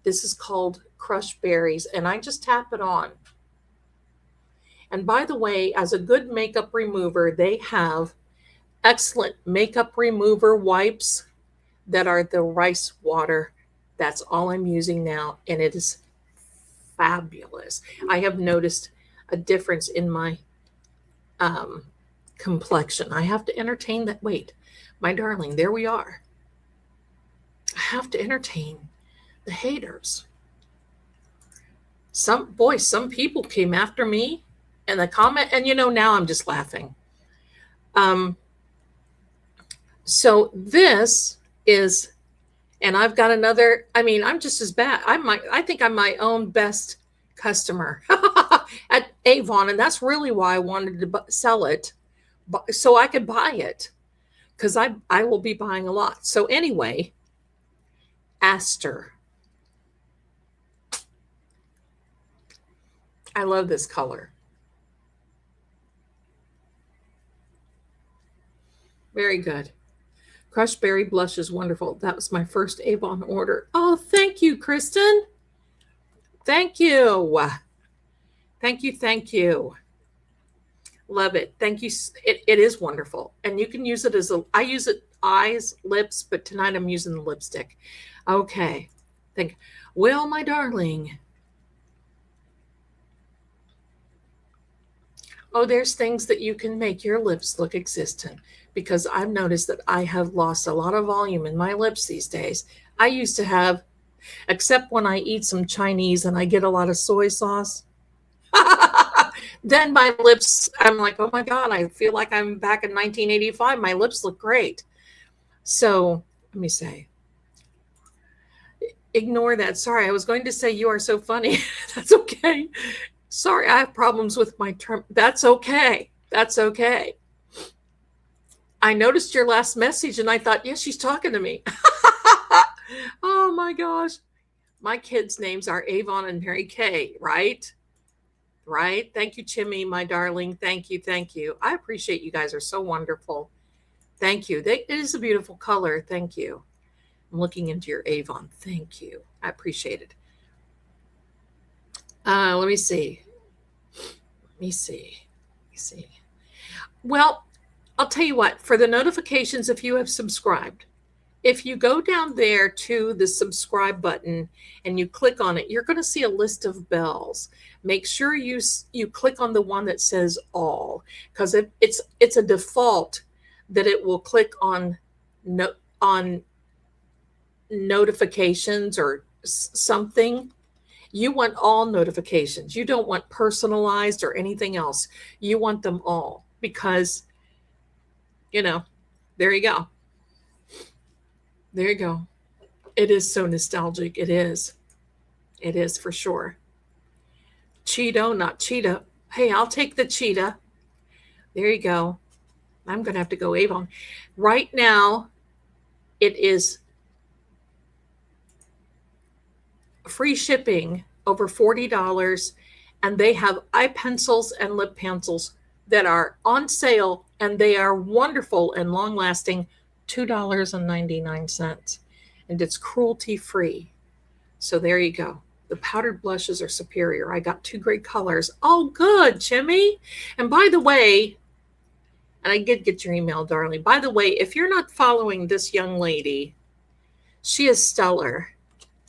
This is called crushed berries, and I just tap it on. And by the way, as a good makeup remover, they have excellent makeup remover wipes that are the rice water. That's all I'm using now, and it is fabulous. I have noticed a difference in my complexion. I have to entertain that. Wait, my darling, there we are. I have to entertain the haters. Some people came after me and the comment, and now I'm just laughing. So this is, and I've got another, I'm just as bad. I think I'm my own best customer at Avon, and that's really why I wanted to sell it, so I could buy it, because I will be buying a lot. So anyway, Aster. I love this color. Very good. Crushed berry blush is wonderful. That was my first Avon order. Oh, thank you, Kristen. Thank you. Thank you. Thank you. Love it. Thank you. It is wonderful. And you can use it I use it eyes, lips, but tonight I'm using the lipstick. Okay. Well, my darling. Oh, there's things that you can make your lips look existent, because I've noticed that I have lost a lot of volume in my lips these days. I used to have, except when I eat some Chinese and I get a lot of soy sauce. Then my lips, I'm like, oh my God, I feel like I'm back in 1985. My lips look great. So let me say, ignore that. Sorry, I was going to say you are so funny. That's okay. Sorry, I have problems with my term. That's okay. That's okay. I noticed your last message and I thought, yes, she's talking to me. Oh my gosh. My kids' names are Avon and Mary Kay, right? Right? Thank you, Chimmy, my darling. Thank you. Thank you. I appreciate you guys are so wonderful. Thank you. It is a beautiful color. Thank you. I'm looking into your Avon. Thank you. I appreciate it. Let me see. Well, I'll tell you what, for the notifications, if you have subscribed, if you go down there to the subscribe button and you click on it, you're going to see a list of bells. Make sure you click on the one that says all, because it's a default that it will click on notifications or something. You want all notifications. You don't want personalized or anything else. You want them all, because, there you go. There you go. It is so nostalgic. It is. It is for sure. Cheeto, not cheetah. Hey, I'll take the cheetah. There you go. I'm going to have to go Avon. Right now, it is free shipping, over $40, and they have eye pencils and lip pencils that are on sale, and they are wonderful and long lasting, $2.99, and it's cruelty free. So there you go. The powdered blushes are superior. I got 2 great colors. Oh, good, Jimmy. And by the way, and I did get your email, darling. By the way, if you're not following this young lady, she is stellar,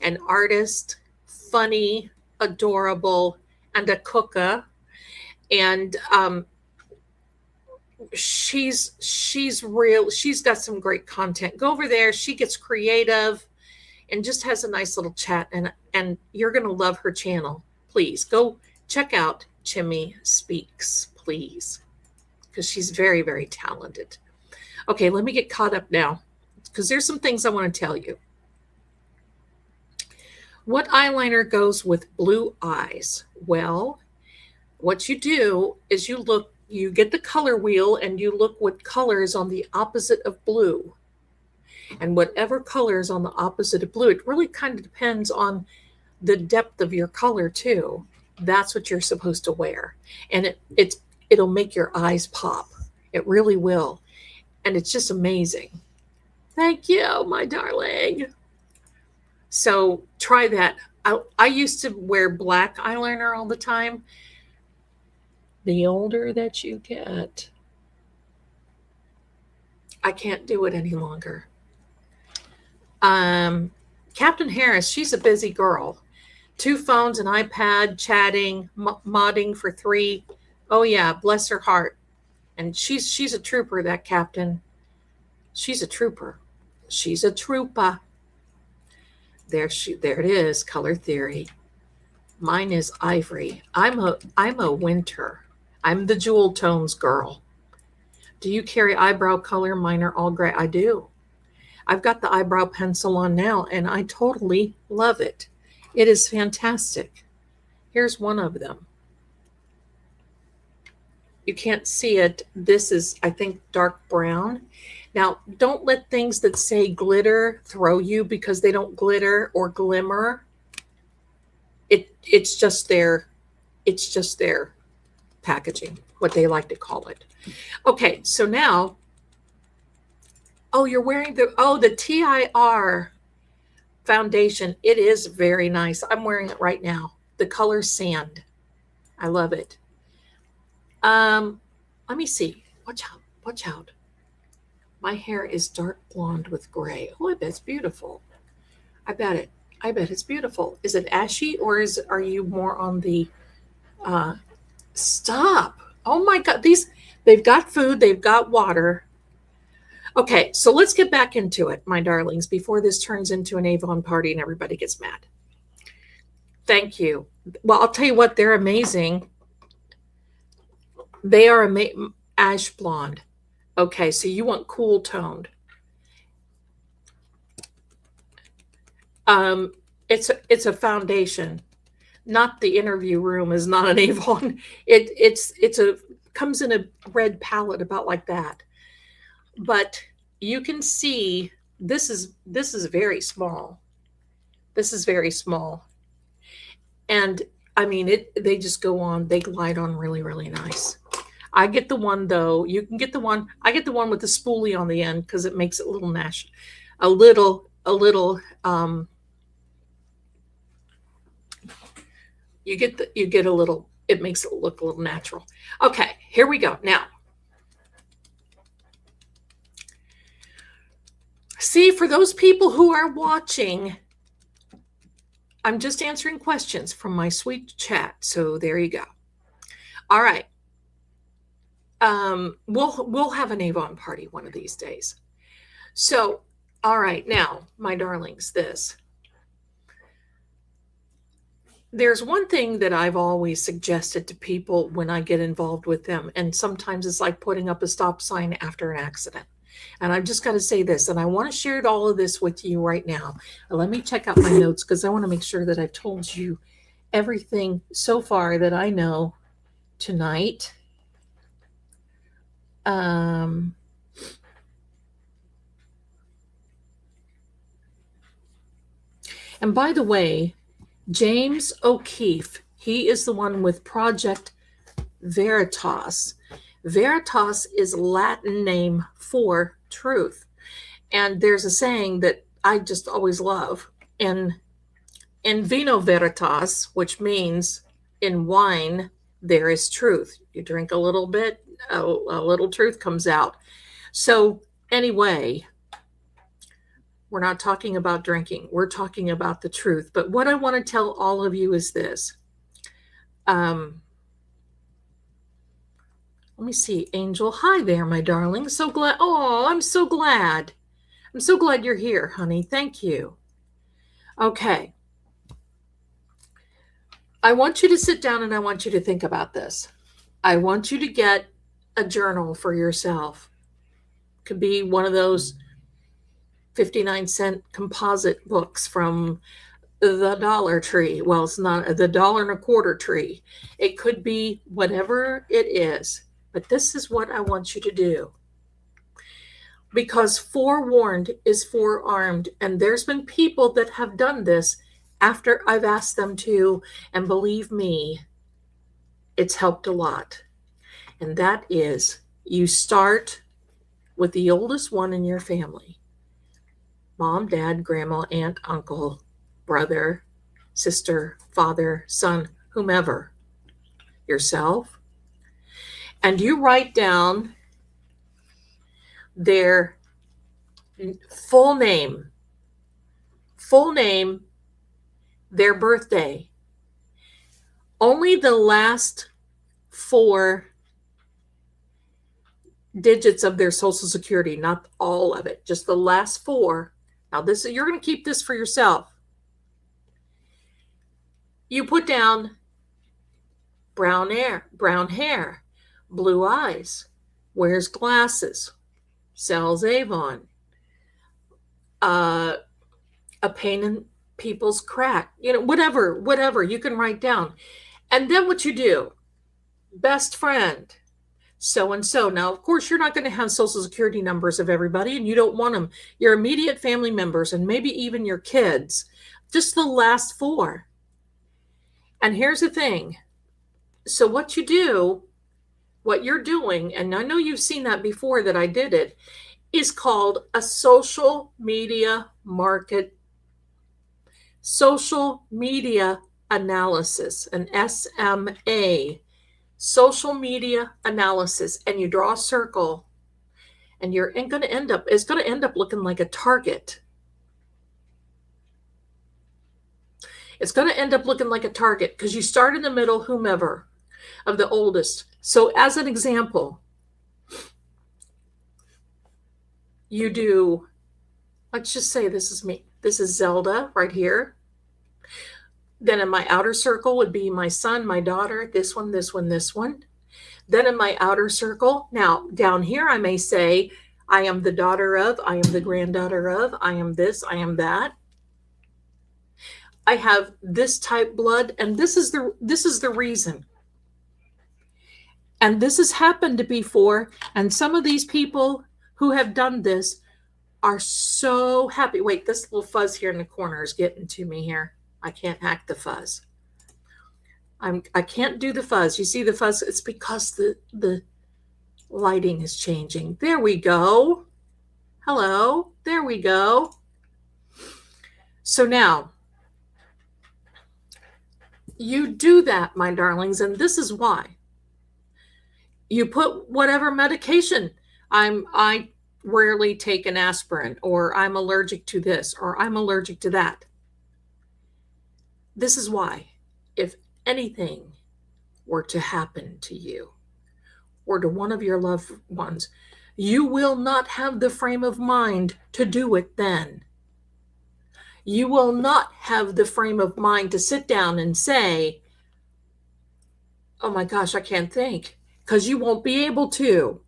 an artist, funny, adorable, and a cooker. And she's real. She's got some great content. Go over there. She gets creative and just has a nice little chat. And you're going to love her channel. Please go check out Chimmy Speaks, please, because she's very, very talented. Okay, let me get caught up now, because there's some things I want to tell you. What eyeliner goes with blue eyes? Well, what you do is you get the color wheel and you look what color is on the opposite of blue. And whatever color is on the opposite of blue, it really kind of depends on the depth of your color too. That's what you're supposed to wear. And it'll make your eyes pop. It really will. And it's just amazing. Thank you, my darling. So try that. I used to wear black eyeliner all the time. The older that you get, I can't do it any longer. Captain Harris, she's a busy girl. 2 phones, an iPad, chatting, modding for 3. Oh yeah, bless her heart. And she's a trooper, that captain. She's a trooper. She's a trooper. There it is, color theory. Mine is ivory. I'm a winter. I'm the jewel tones girl. Do you carry eyebrow color? Mine are all gray. I do. I've got the eyebrow pencil on now, and I totally love it. It is fantastic. Here's one of them. You can't see it. This is, I think, dark brown. Now, don't let things that say glitter throw you, because they don't glitter or glimmer. It's just their packaging, what they like to call it. Okay, so now, oh, you're wearing the TIR foundation. It is very nice. I'm wearing it right now. The color sand. I love it. Let me see. Watch out. Watch out. My hair is dark blonde with gray. Oh, I bet it's beautiful. I bet it's beautiful. Is it ashy, or are you more on the stop? Oh my God. They've got food, they've got water. Okay, so let's get back into it, my darlings, before this turns into an Avon party and everybody gets mad. Thank you. Well, I'll tell you what, they're amazing. They are ash blonde. Okay, so you want cool toned. It's a foundation. Not the interview room is not an Avon. It comes in a red palette about like that. But you can see this is very small. This is very small. And I mean, they just go on, they glide on really, really nice. I get the one though. You can get the one. I get the one with the spoolie on the end because it makes it a little it makes it look a little natural. Okay, here we go. Now, see, for those people who are watching, I'm just answering questions from my sweet chat. So there you go. All right. We'll have an Avon party one of these days. So, all right, now, my darlings, there's one thing that I've always suggested to people when I get involved with them, and sometimes it's like putting up a stop sign after an accident. And I've just got to say this, and I want to share all of this with you right now. Let me check out my notes because I want to make sure that I've told you everything so far that I know tonight. And by the way, James O'Keefe, he is the one with Project Veritas. Veritas is Latin name for truth. And there's a saying that I just always love. In vino veritas, which means in wine, there is truth. You drink a little bit, a little truth comes out. So anyway, We're not talking about drinking. We're talking about the truth. But what I want to tell all of you is this. Let me see. Angel, hi there, my darling. So glad. Oh, I'm so glad. I'm so glad you're here, honey. Thank you. Okay. I want you to sit down and I want you to think about this. I want you to get a journal for yourself. Could be one of those 59-cent composite books from the Dollar Tree. Well, it's not the $1.25 tree. It could be whatever it is. But this is what I want you to do. Because forewarned is forearmed. And there's been people that have done this after I've asked them to. And believe me, it's helped a lot. And that is, you start with the oldest one in your family. Mom, dad, grandma, aunt, uncle, brother, sister, father, son, whomever. Yourself. And you write down their full name, their birthday, only the last 4 digits of their social security, not all of it, just the last 4. Now you're going to keep this for yourself. You put down brown hair, blue eyes, wears glasses, sells Avon, a pain in people's crack, whatever you can write down. And then what you do, best friend, so-and-so. Now, of course, you're not going to have social security numbers of everybody, and you don't want them. Your immediate family members, and maybe even your kids, just the last 4. And here's the thing. So what you do, what you're doing, and I know you've seen that before that I did it, is called a social media analysis, an SMA, social media analysis. And you draw a circle, and it's going to end up looking like a target. It's going to end up looking like a target because you start in the middle, whomever, of the oldest. So as an example, you do, let's just say this is me. This is Zelda right here. Then in my outer circle would be my son, my daughter, this one, this one, this one. Then in my outer circle, now down here I may say, I am the daughter of, I am the granddaughter of, I am this, I am that. I have this type blood, and this is the reason. And this has happened before, and some of these people who have done this are so happy. Wait, this little fuzz here in the corner is getting to me here. I can't hack the fuzz. I can't do the fuzz. You see the fuzz? It's because the lighting is changing. There we go. Hello. There we go. So now, you do that, my darlings, and this is why. You put whatever medication. I rarely take an aspirin, or I'm allergic to this, or I'm allergic to that. This is why. If anything were to happen to you or to one of your loved ones, you will not have the frame of mind to do it then. You will not have the frame of mind to sit down and say, oh my gosh, I can't think, because you won't be able to.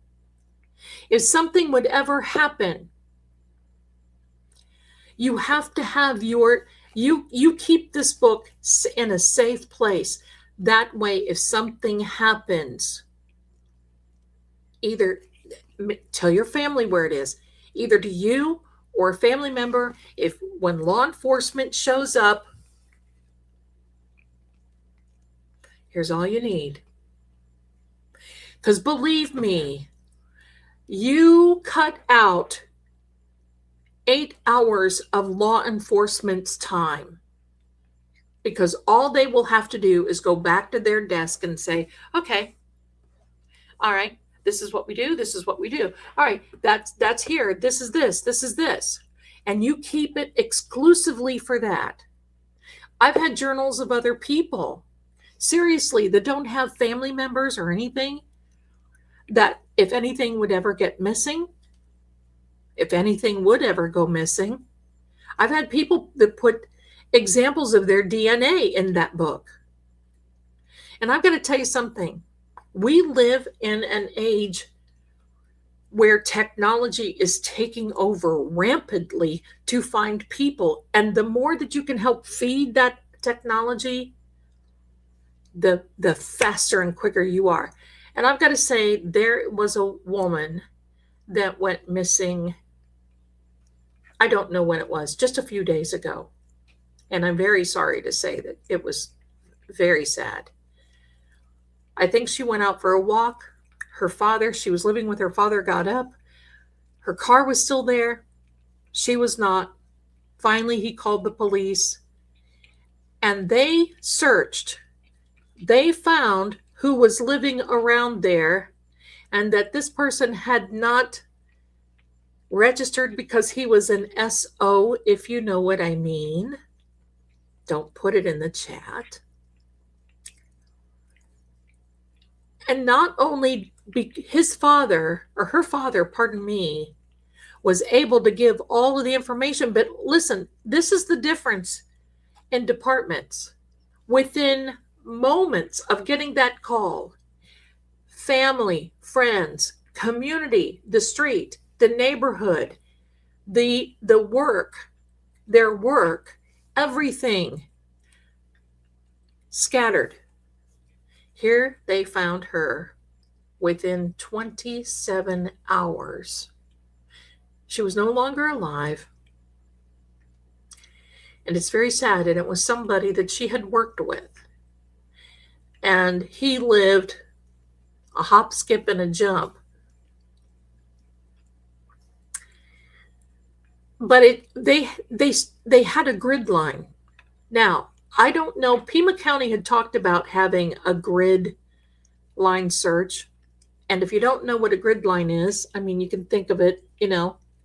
If something would ever happen, you have to have you keep this book in a safe place. That way, if something happens, either tell your family where it is, either to you or a family member. If when law enforcement shows up, here's all you need. Because believe me, you cut out 8 hours of law enforcement's time, because all they will have to do is go back to their desk and say, okay, all right, this is what we do. This is what we do. All right, that's here. This is this. This is this. and you keep it exclusively for that. I've had journals of other people, seriously, that don't have family members or anything, that if anything would ever get missing, if anything would ever go missing, I've had people that put examples of their DNA in that book. And I've got to tell you something. We live in an age where technology is taking over rampantly to find people. And the more that you can help feed that technology, the faster and quicker you are. And I've got to say, there was a woman that went missing. I don't know when it was, just a few days ago. And I'm very sorry to say that it was very sad. I think she went out for a walk. Her father, she was living with her father, got up. Her car was still there. She was not. Finally, he called the police. And they searched. They found who was living around there, and that this person had not registered because he was an SO, if you know what I mean. Don't put it in the chat. And not only his father, or her father, pardon me, was able to give all of the information, but listen, this is the difference in departments. Within moments of getting that call, family, friends, community, the street, the neighborhood, the work, their work, everything scattered. Here they found her within 27 hours. She was no longer alive. And it's very sad. And it was somebody that she had worked with. And he lived a hop, skip, and a jump. But they had a grid line. Now, I don't know. Pima County had talked about having a grid line search. And if you don't know what a grid line is, I mean, you can think of it,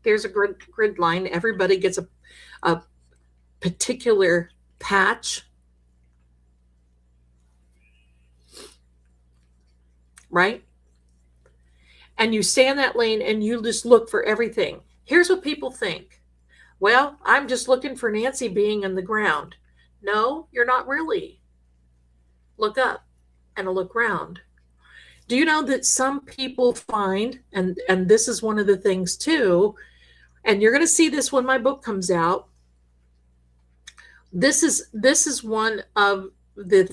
there's a grid line. Everybody gets a particular patch, right? And you stay in that lane and you just look for everything. Here's what people think. Well, I'm just looking for Nancy being in the ground. No, you're not really. Look up and look around. Do you know that some people find, and this is one of the things too, and you're going to see this when my book comes out. This is one of the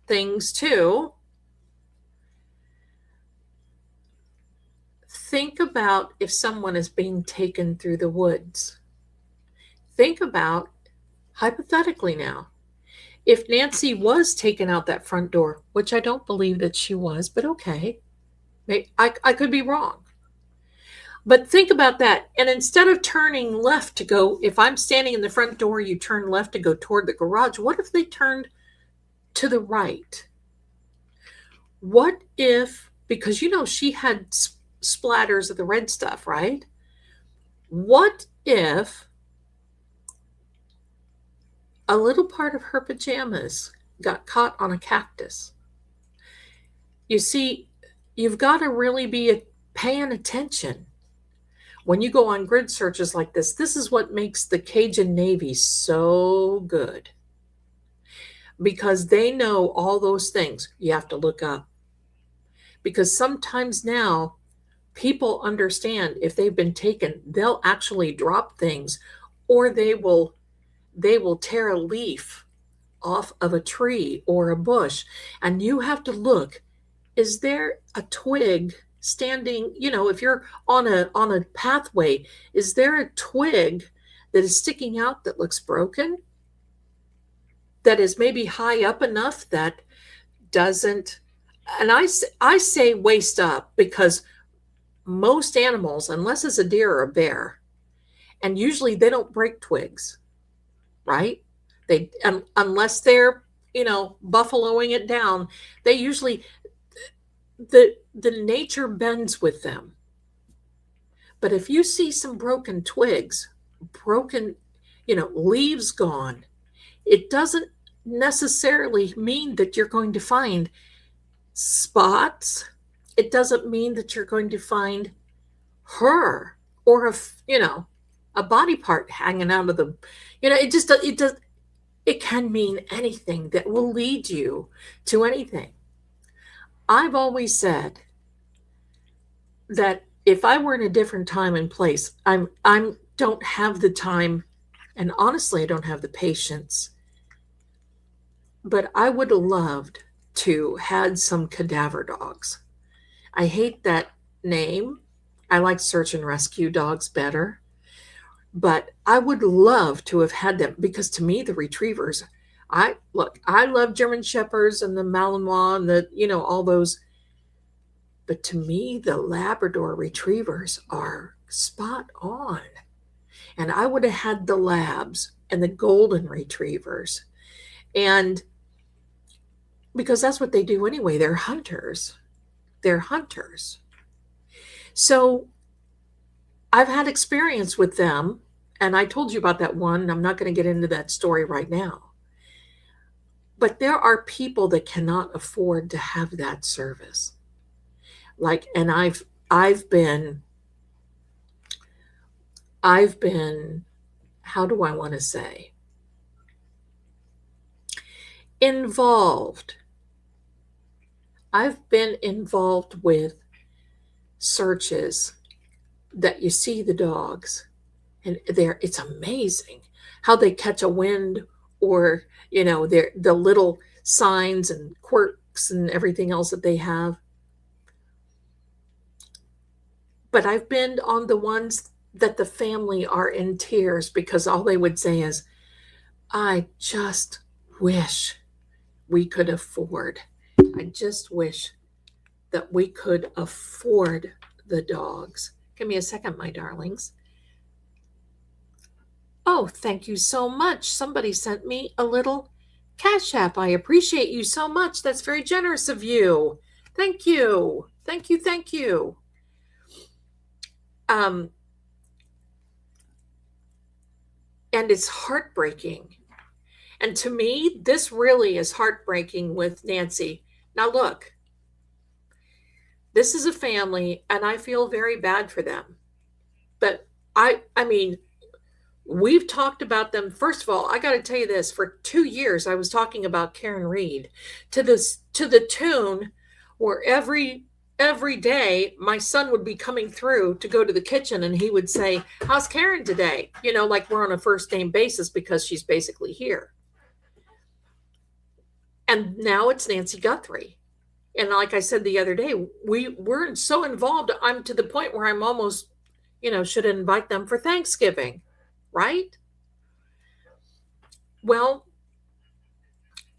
things too. Think about if someone is being taken through the woods. Think about, hypothetically now, if Nancy was taken out that front door, which I don't believe that she was, but okay. I could be wrong. But think about that. And instead of turning left to go, if I'm standing in the front door, you turn left to go toward the garage. What if they turned to the right? What if, because she had splatters of the red stuff, right? What if a little part of her pajamas got caught on a cactus? You see, you've got to really be paying attention. When you go on grid searches like this is what makes the Cajun Navy so good. Because they know all those things. You have to look up. Because sometimes now, people understand if they've been taken, they'll actually drop things, or they will tear a leaf off of a tree or a bush, and you have to look. Is there a twig standing? If you're on a pathway, is there a twig that is sticking out that looks broken? That is maybe high up enough that doesn't, and I say waist up, because most animals, unless it's a deer or a bear, and usually they don't break twigs, right? They, unless they're, buffaloing it down, they usually, the nature bends with them. But if you see some broken twigs, broken, leaves gone. It doesn't necessarily mean that you're going to find spots. It doesn't mean that you're going to find her or a body part hanging out of the, it can mean anything that will lead you to anything. I've always said that if I were in a different time and place, I'm don't have the time, and honestly I don't have the patience, but I would have loved to had some cadaver dogs. I hate that name. I like search and rescue dogs better, but I would love to have had them, because to me the retrievers, I love German Shepherds and the Malinois and all those, but to me the Labrador retrievers are spot on. And I would have had the labs and the golden retrievers, and because that's what they do anyway, they're hunters. So I've had experience with them, and I told you about that one. I'm not going to get into that story right now. But there are people that cannot afford to have that service. And I've been, how do I want to say, involved. I've been involved with searches that you see the dogs, and it's amazing how they catch a wind, or the little signs and quirks and everything else that they have. But I've been on the ones that the family are in tears because all they would say is, I just wish we could afford. I just wish that we could afford the dogs. Give me a second, my darlings. Oh, thank you so much. Somebody sent me a little Cash App. I appreciate you so much. That's very generous of you. Thank you. Thank you. Thank you. And it's heartbreaking. And to me, this really is heartbreaking with Nancy. Now, look, this is a family, and I feel very bad for them. But I mean, we've talked about them. First of all, I got to tell you this: for 2 years, I was talking about Karen Reed to the tune where every day my son would be coming through to go to the kitchen, and he would say, "How's Karen today?" Like we're on a first name basis because she's basically here. And now it's Nancy Guthrie. And like I said the other day, we're so involved. I'm to the point where I'm almost, should invite them for Thanksgiving, right? Well,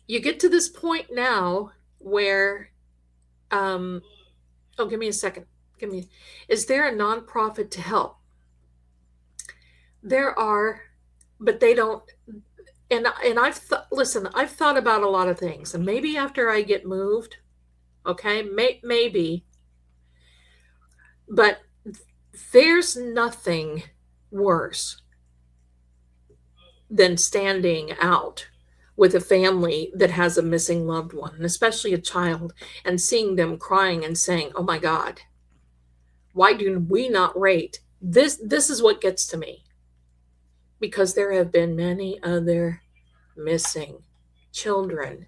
you get to this point now where, give me a second. Is there a nonprofit to help? There are, but they don't. And I've thought about a lot of things, and maybe after I get moved, okay, maybe, but there's nothing worse than standing out with a family that has a missing loved one, and especially a child, and seeing them crying and saying, "Oh my God, why do we not rate this?" This is what gets to me, because there have been many other missing children,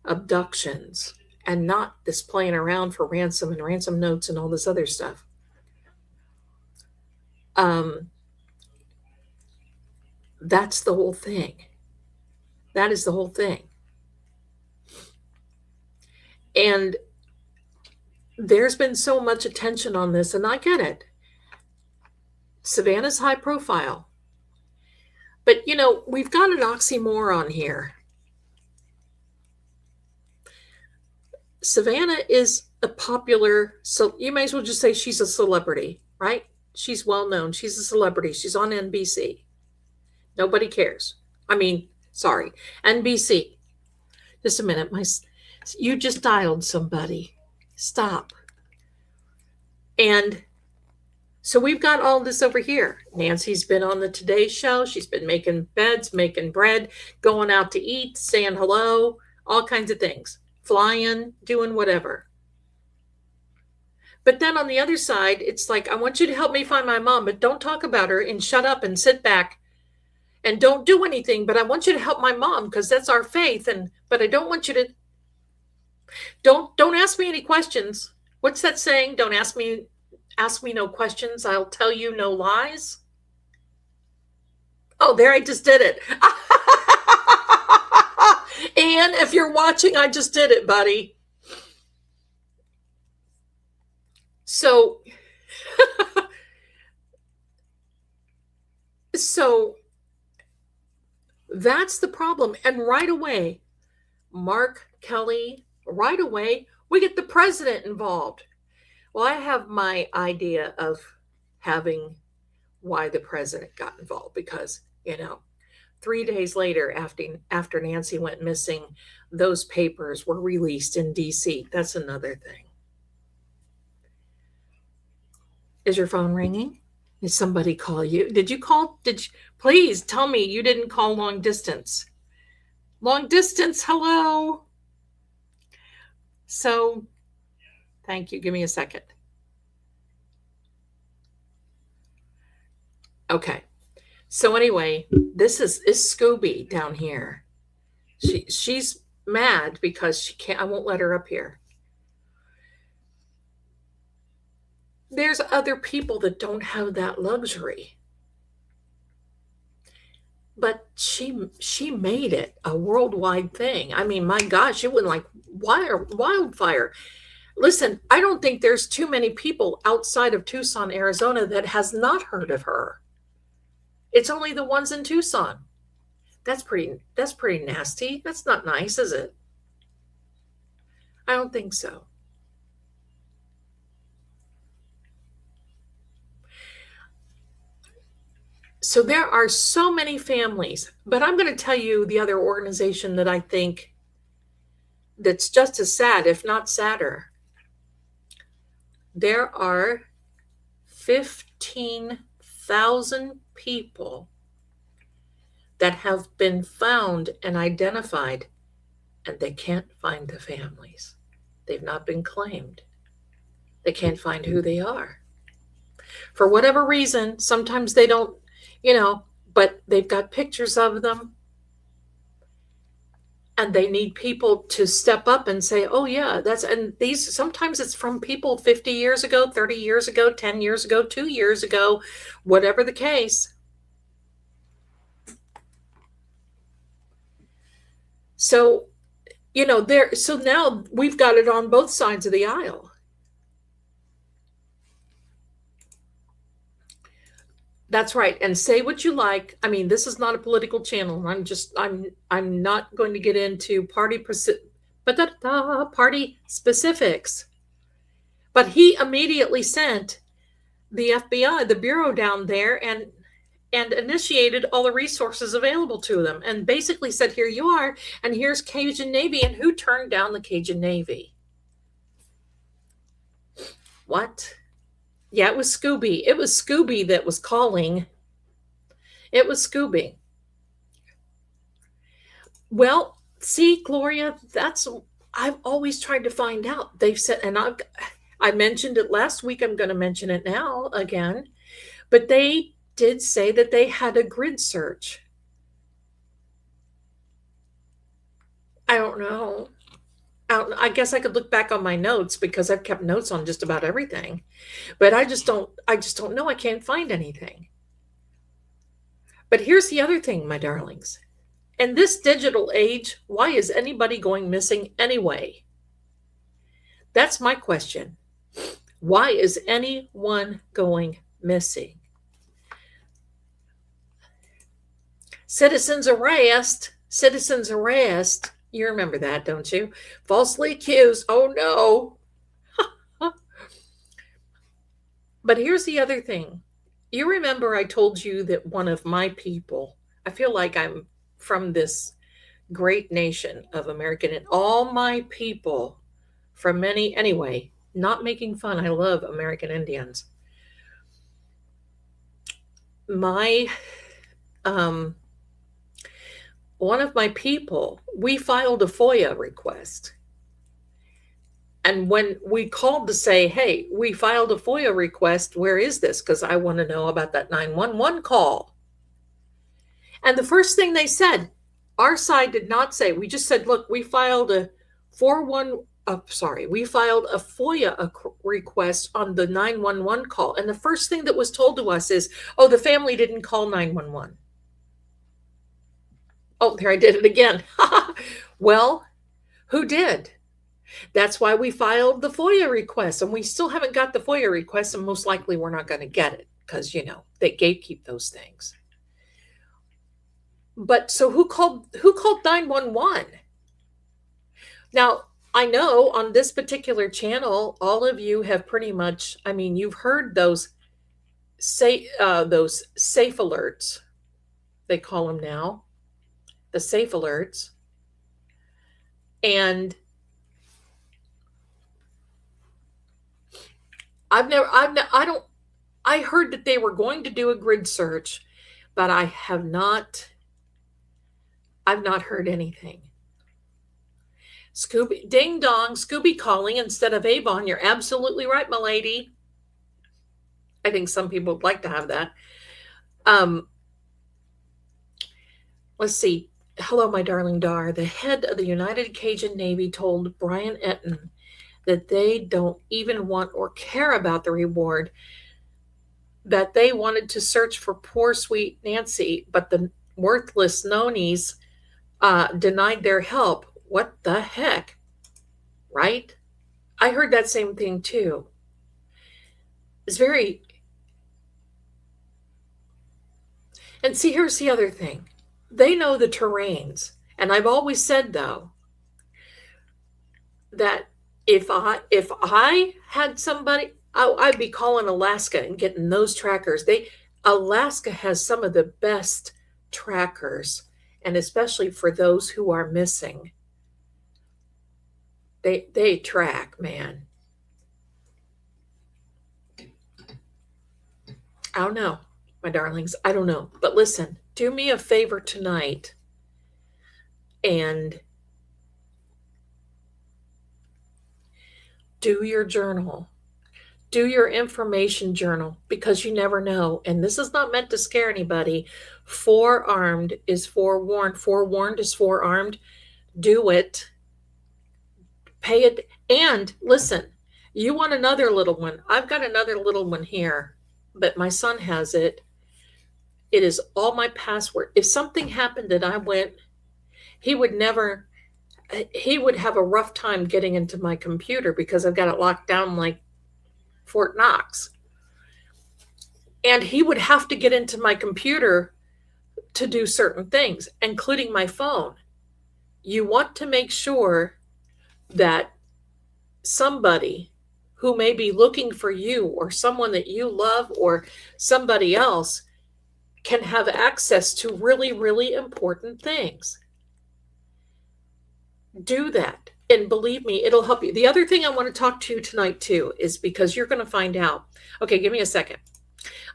abductions, and not this playing around for ransom and ransom notes and all this other stuff. That's the whole thing. That is the whole thing. And there's been so much attention on this, and I get it. Savannah's high profile. But, we've got an oxymoron here. Savannah is a popular, so you may as well just say she's a celebrity, right? She's well known. She's a celebrity. She's on NBC. Nobody cares. Sorry, NBC. Just a minute. You just dialed somebody. Stop. And So we've got all this over here. Nancy's been on the Today Show. She's been making beds, making bread, going out to eat, saying hello, all kinds of things, flying, doing whatever. But then on the other side, it's like, I want you to help me find my mom, but don't talk about her and shut up and sit back and don't do anything. But I want you to help my mom because that's our faith. But I don't want you to don't ask me any questions. What's that saying? Don't ask me no questions. I'll tell you no lies. Oh, there, I just did it. And if you're watching, I just did it, buddy. So, so that's the problem. And right away, Mark Kelly, right away, we get the president involved. Well, I have my idea of having why the president got involved because, 3 days later after Nancy went missing, those papers were released in DC. That's another thing. Is your phone ringing? Did somebody call you? Did you call? Please tell me you didn't call long distance. Long distance, hello. So, thank you. Give me a second. Okay. So anyway, this is Scooby down here. She's mad because she can't. I won't let her up here. There's other people that don't have that luxury. But she made it a worldwide thing. I mean, my gosh, it went like wildfire. Listen, I don't think there's too many people outside of Tucson, Arizona that has not heard of her. It's only the ones in Tucson. That's pretty nasty. That's not nice, is it? I don't think so. So there are so many families, but I'm going to tell you the other organization that I think that's just as sad, if not sadder. There are 15,000 people that have been found and identified, and they can't find the families. They've not been claimed. They can't find who they are. For whatever reason, sometimes they don't, but they've got pictures of them. And they need people to step up and say, oh yeah, sometimes it's from people 50 years ago, 30 years ago, 10 years ago, 2 years ago, whatever the case. So, so now we've got it on both sides of the aisle. That's right. And say what you like. I mean, this is not a political channel. I'm not going to get into party specifics. But he immediately sent the FBI, the Bureau down there, and initiated all the resources available to them and basically said, here you are, and here's Cajun Navy. And who turned down the Cajun Navy? What? Yeah, it was Scooby. It was Scooby that was calling. It was Scooby. Well, see, Gloria, I've always tried to find out. They've said, and I mentioned it last week. I'm going to mention it now again. But they did say that they had a grid search. I don't know. I guess I could look back on my notes because I've kept notes on just about everything, but I just don't know. I can't find anything. But here's the other thing, my darlings. In this digital age, why is anybody going missing anyway? That's my question. Why is anyone going missing? Citizens arrest. You remember that, don't you? Falsely accused. Oh, no. But here's the other thing. You remember I told you that one of my people, I feel like I'm from this great nation of American, and all my people from anyway, not making fun. I love American Indians. my um, one of my people, we filed a FOIA request. And when we called to say, hey, we filed a FOIA request, where is this? Because I want to know about that 911 call. And the first thing they said, our side did not say, we just said, look, we filed a we filed a FOIA request on the 911 call. And the first thing that was told to us is, oh, the family didn't call 911. Oh, there I did it again. Well, who did? That's why we filed the FOIA request, and we still haven't got the FOIA request, and most likely we're not going to get it because, they gatekeep those things. But so who called 911? Now, I know on this particular channel, all of you have pretty much, you've heard those safe alerts. They call them now, the safe alerts. And I heard that they were going to do a grid search, but I've not heard anything. Scooby, ding dong, Scooby calling instead of Avon. You're absolutely right, my lady. I think some people would like to have that. Let's see. Hello, my darling Dar. The head of the United Cajun Navy told Brian Etten that they don't even want or care about the reward, that they wanted to search for poor sweet Nancy, but the worthless Nonies denied their help. What the heck? Right? I heard that same thing too. It's very... And see, here's the other thing. They know the terrains. And I've always said, though, that if I had somebody, I'd be calling Alaska and getting those trackers. Alaska has some of the best trackers, and especially for those who are missing. They track, man. I don't know, my darlings. I don't know. But listen, do me a favor tonight and do your journal. Do your information journal, because you never know. And this is not meant to scare anybody. Forearmed is forewarned. Forewarned is forearmed. Do it. Pay it. And listen, you want another little one. I've got another little one here, but my son has it. It is all my password. If something happened and I went, he would have a rough time getting into my computer because I've got it locked down like Fort Knox. And he would have to get into my computer to do certain things, including my phone. You want to make sure that somebody who may be looking for you, or someone that you love, or somebody else, can have access to really, really important things. Do that. And believe me, it'll help you. The other thing I want to talk to you tonight, too, is because you're going to find out. Okay, give me a second.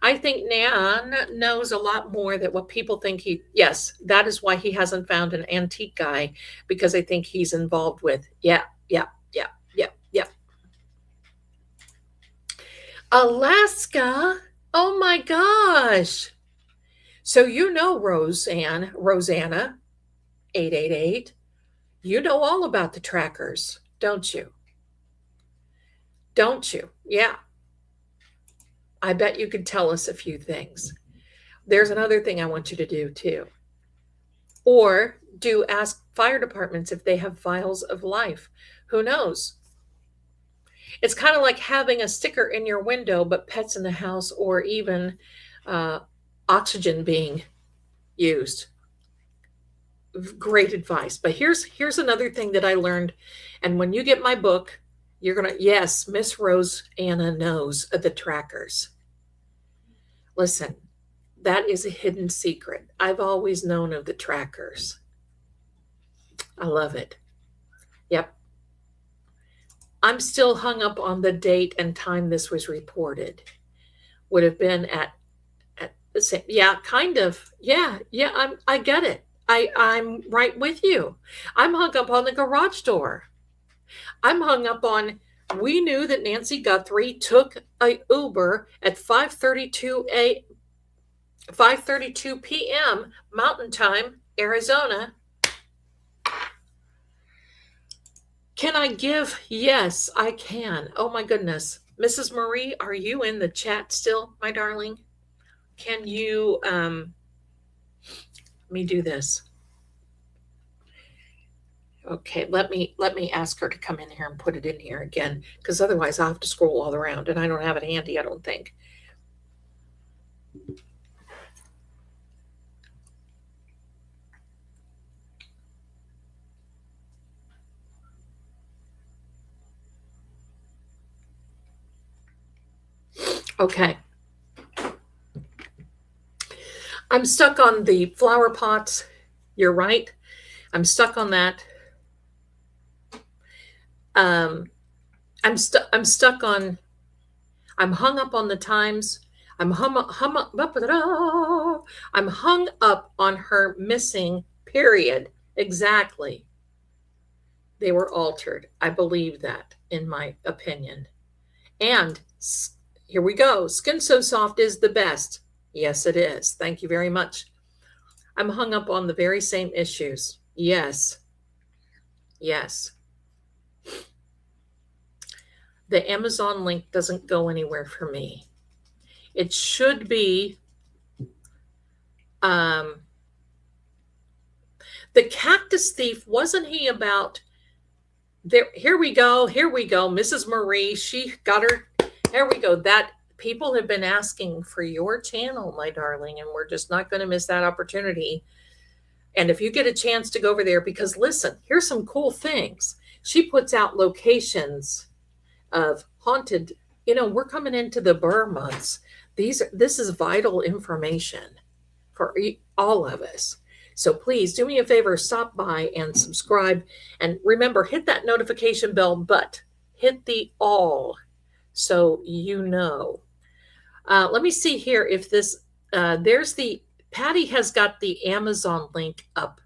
I think Nan knows a lot more than what people think yes, that is why he hasn't found an antique guy, because I think he's involved with, yeah. Alaska. Oh my gosh. So Rosanna 888, you know all about the trackers, don't you? Don't you? Yeah. I bet you could tell us a few things. There's another thing I want you to do too. Or ask fire departments if they have files of life. Who knows? It's kind of like having a sticker in your window, but pets in the house, or even oxygen being used. Great advice. But here's another thing that I learned. And when you get my book, you're going to, yes, Miss Rosanna knows of the trackers. Listen, that is a hidden secret. I've always known of the trackers. I love it. Yep. I'm still hung up on the date and time this was reported. Would have been at Yeah, kind of. Yeah, I get it. I'm right with you. I'm hung up on the garage door. I'm hung up on we knew that Nancy Guthrie took a Uber at 5:32 p.m. Mountain Time, Arizona. Can I give? Yes, I can. Oh my goodness. Mrs. Marie, are you in the chat still, my darling? Can you let me do this. Okay, let me ask her to come in here and put it in here again, because otherwise I'll have to scroll all around and I don't have it handy, I don't think. Okay. I'm stuck on the flower pots. You're right. I'm stuck on that. I'm stuck on. I'm hung up on the times. I'm I'm hung up on her missing. Period. Exactly. They were altered. I believe that, in my opinion. And here we go. Skin So Soft is the best. Yes, it is. Thank you very much. I'm hung up on the very same issues. Yes. Yes. The Amazon link doesn't go anywhere for me. It should be the cactus thief. Wasn't he about there? Here we go. Mrs. Marie, she got her. There we go. That people have been asking for your channel, my darling, and we're just not going to miss that opportunity. And if you get a chance to go over there, because listen, here's some cool things. She puts out locations of haunted, we're coming into the Burr months. This is vital information for all of us. So please do me a favor, stop by and subscribe. And remember, hit that notification bell, but hit the all so you know. Let me see here if this, Patty has got the Amazon link up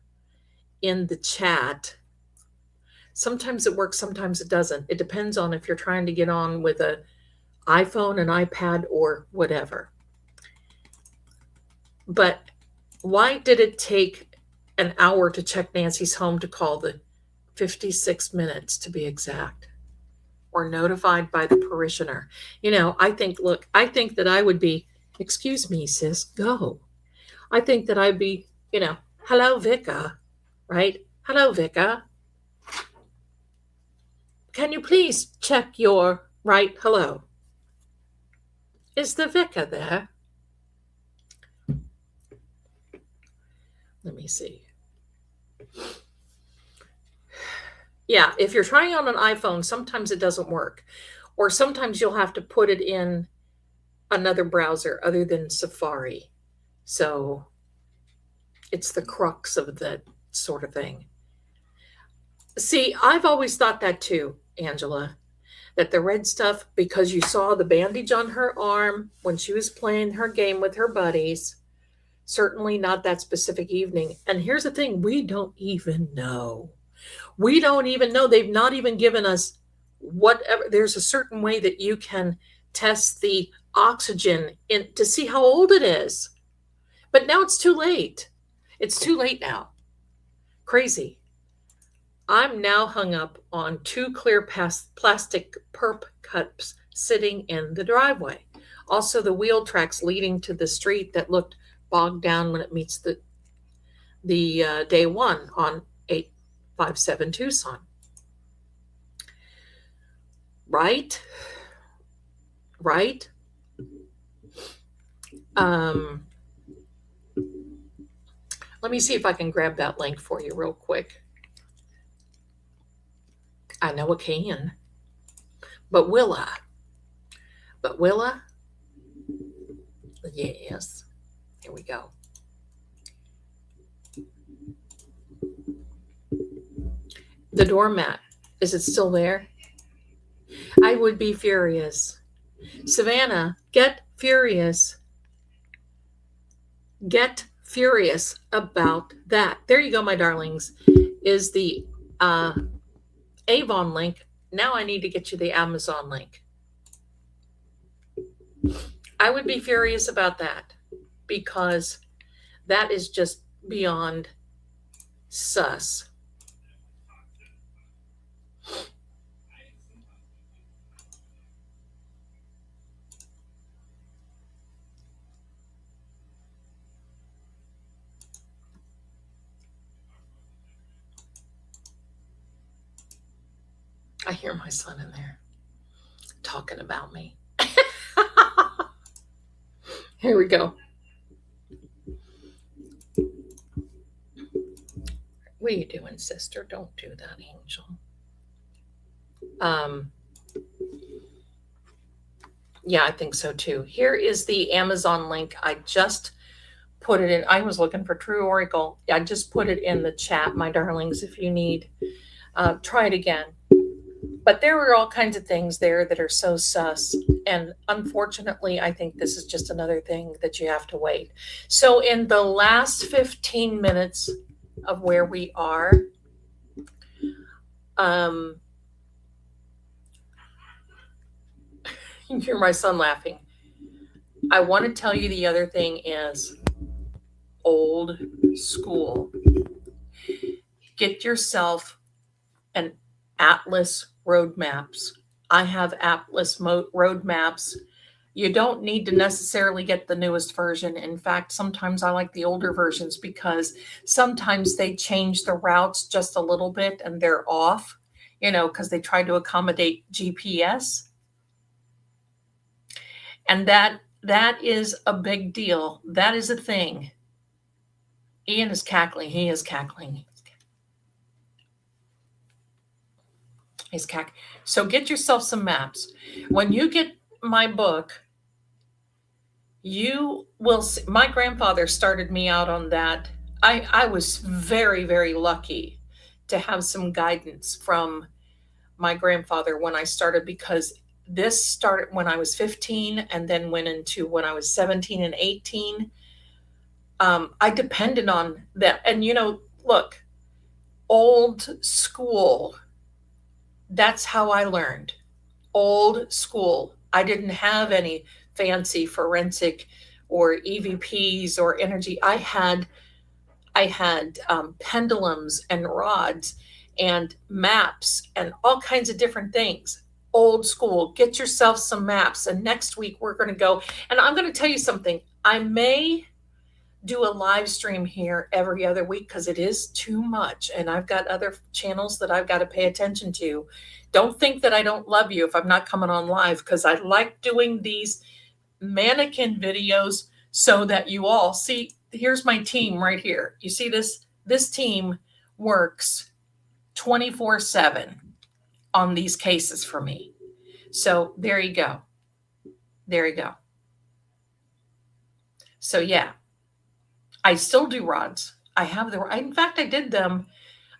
in the chat. Sometimes it works, sometimes it doesn't. It depends on if you're trying to get on with an iPhone, an iPad, or whatever. But why did it take an hour to check Nancy's home to call? The 56 minutes to be exact, or notified by the parishioner. I think that I would be, excuse me, sis, go. I think that I'd be, hello, Vika, right? Hello, Vika. Can you please check your right? Hello. Is the Vika there? Let me see. Yeah, if you're trying on an iPhone, sometimes it doesn't work. Or sometimes you'll have to put it in another browser other than Safari. So it's the crux of that sort of thing. See, I've always thought that too, Angela, that the red stuff, because you saw the bandage on her arm when she was playing her game with her buddies, certainly not that specific evening. And here's the thing, we don't even know. We don't even know. They've not even given us whatever. There's a certain way that you can test the oxygen to see how old it is. But now it's too late. It's too late now. Crazy. I'm now hung up on 2 clear plastic perp cups sitting in the driveway. Also, the wheel tracks leading to the street that looked bogged down when it meets the day 1 on 857 Tucson. Right? Let me see if I can grab that link for you real quick. I know it can. But will I? Yes. Here we go. The doormat. Is it still there? I would be furious. Savannah, get furious. Get furious about that. There you go, my darlings, is the Avon link. Now I need to get you the Amazon link. I would be furious about that because that is just beyond sus. I hear my son in there talking about me. Here we go. What are you doing, sister? Don't do that, Angel. Yeah, I think so too. Here is the Amazon link. I just put it in. I was looking for True Oracle. I just put it in the chat, my darlings, if you need. Try it again. But there were all kinds of things there that are so sus. And unfortunately, I think this is just another thing that you have to wait. So in the last 15 minutes of where we are, you hear my son laughing. I want to tell you the other thing is old school. Get yourself an Atlas road maps. I have Atlas road maps. You don't need to necessarily get the newest version. In fact, sometimes I like the older versions because sometimes they change the routes just a little bit and they're off, because they try to accommodate GPS. And that is a big deal. That is a thing. Ian is cackling. He is cackling. He's cackling. So get yourself some maps. When you get my book, you will see. My grandfather started me out on that. I was very, very lucky to have some guidance from my grandfather when I started, because this started when I was 15 and then went into when I was 17 and 18. I depended on that. And, look, old school, that's how I learned. Old school. I didn't have any fancy forensic or EVPs or energy. I had pendulums and rods and maps and all kinds of different things. Old school. Get yourself some maps. And next week we're going to go. And I'm going to tell you something. I may do a live stream here every other week because it is too much. And I've got other channels that I've got to pay attention to. Don't think that I don't love you if I'm not coming on live, because I like doing these mannequin videos so that you all see. Here's my team right here. You see this? This team works 24/7 on these cases for me. So there you go. There you go. So yeah, I still do rods. I have in fact, I did them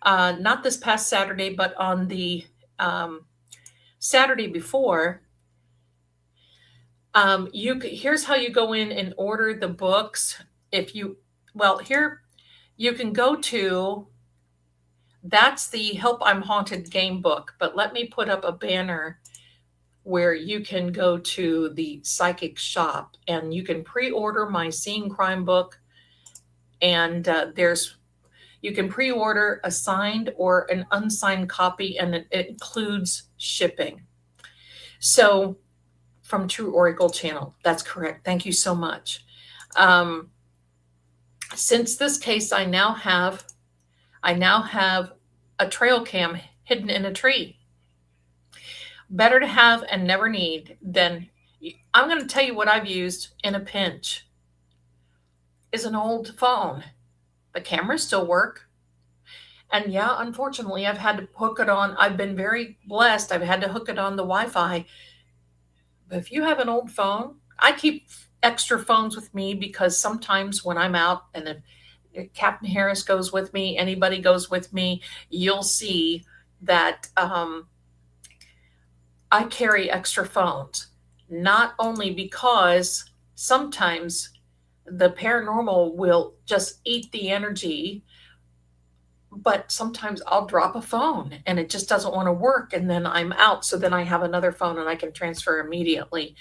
not this past Saturday, but on the Saturday before. Here's how you go in and order the books. Here you can go to, that's the Help I'm Haunted game book, but let me put up a banner where you can go to the psychic shop and you can pre-order my Seeing Crime book. And you can pre-order a signed or an unsigned copy, and it includes shipping. So from True Oracle channel, that's correct. Thank you so much. Since this case, I now have a trail cam hidden in a tree. Better to have and never need than, I'm going to tell you what I've used in a pinch is an old phone. The cameras still work. And yeah, unfortunately, I've had to hook it on. I've been very blessed. I've had to hook it on the Wi-Fi. But if you have an old phone, I keep extra phones with me because sometimes when I'm out, and if Captain Harris goes with me, anybody goes with me, you'll see that I carry extra phones. Not only because sometimes The paranormal will just eat the energy, but sometimes I'll drop a phone and it just doesn't want to work, and then I'm out. So then I have another phone and I can transfer immediately.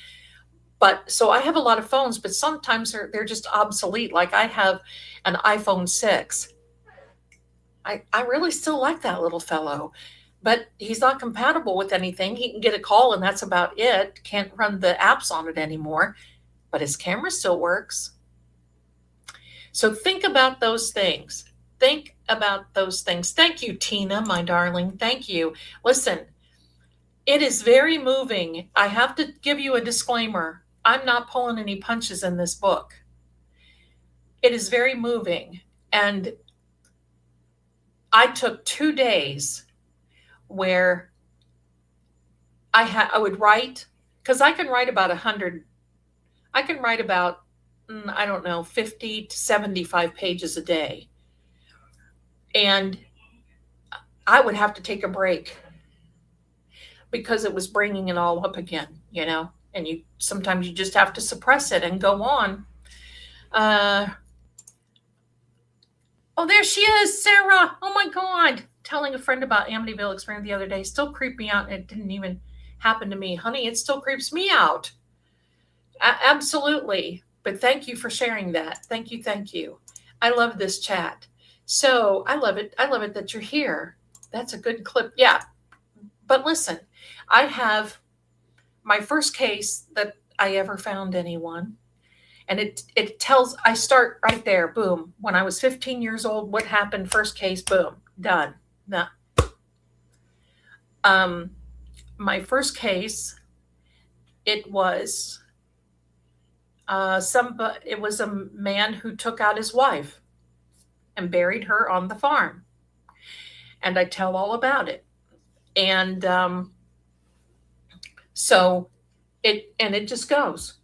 But so I have a lot of phones, but sometimes they're just obsolete. Like I have an iPhone 6. I really still like that little fellow, but he's not compatible with anything. He can get a call and that's about it. Can't run the apps on it anymore, but his camera still works. So think about those things. Think about those things. Thank you, Tina, my darling. Thank you. Listen, it is very moving. I have to give you a disclaimer. I'm not pulling any punches in this book. It is very moving. And I took 2 days where I would write, because I can write about 100. I can write about, I don't know, 50 to 75 pages a day. And I would have to take a break because it was bringing it all up again, and sometimes you just have to suppress it and go on. Oh, there she is, Sarah. Oh my God. Telling a friend about Amityville experience the other day. Still creeped me out, and it didn't even happen to me. Honey, it still creeps me out. Absolutely. But thank you for sharing that. Thank you. Thank you. I love this chat. So I love it. I love it that you're here. That's a good clip. Yeah. But listen, I have my first case that I ever found anyone. And it tells, I start right there, boom. When I was 15 years old, what happened? First case, boom, done. No. My first case, it was it was a man who took out his wife and buried her on the farm. And I tell all about it. And so it just goes.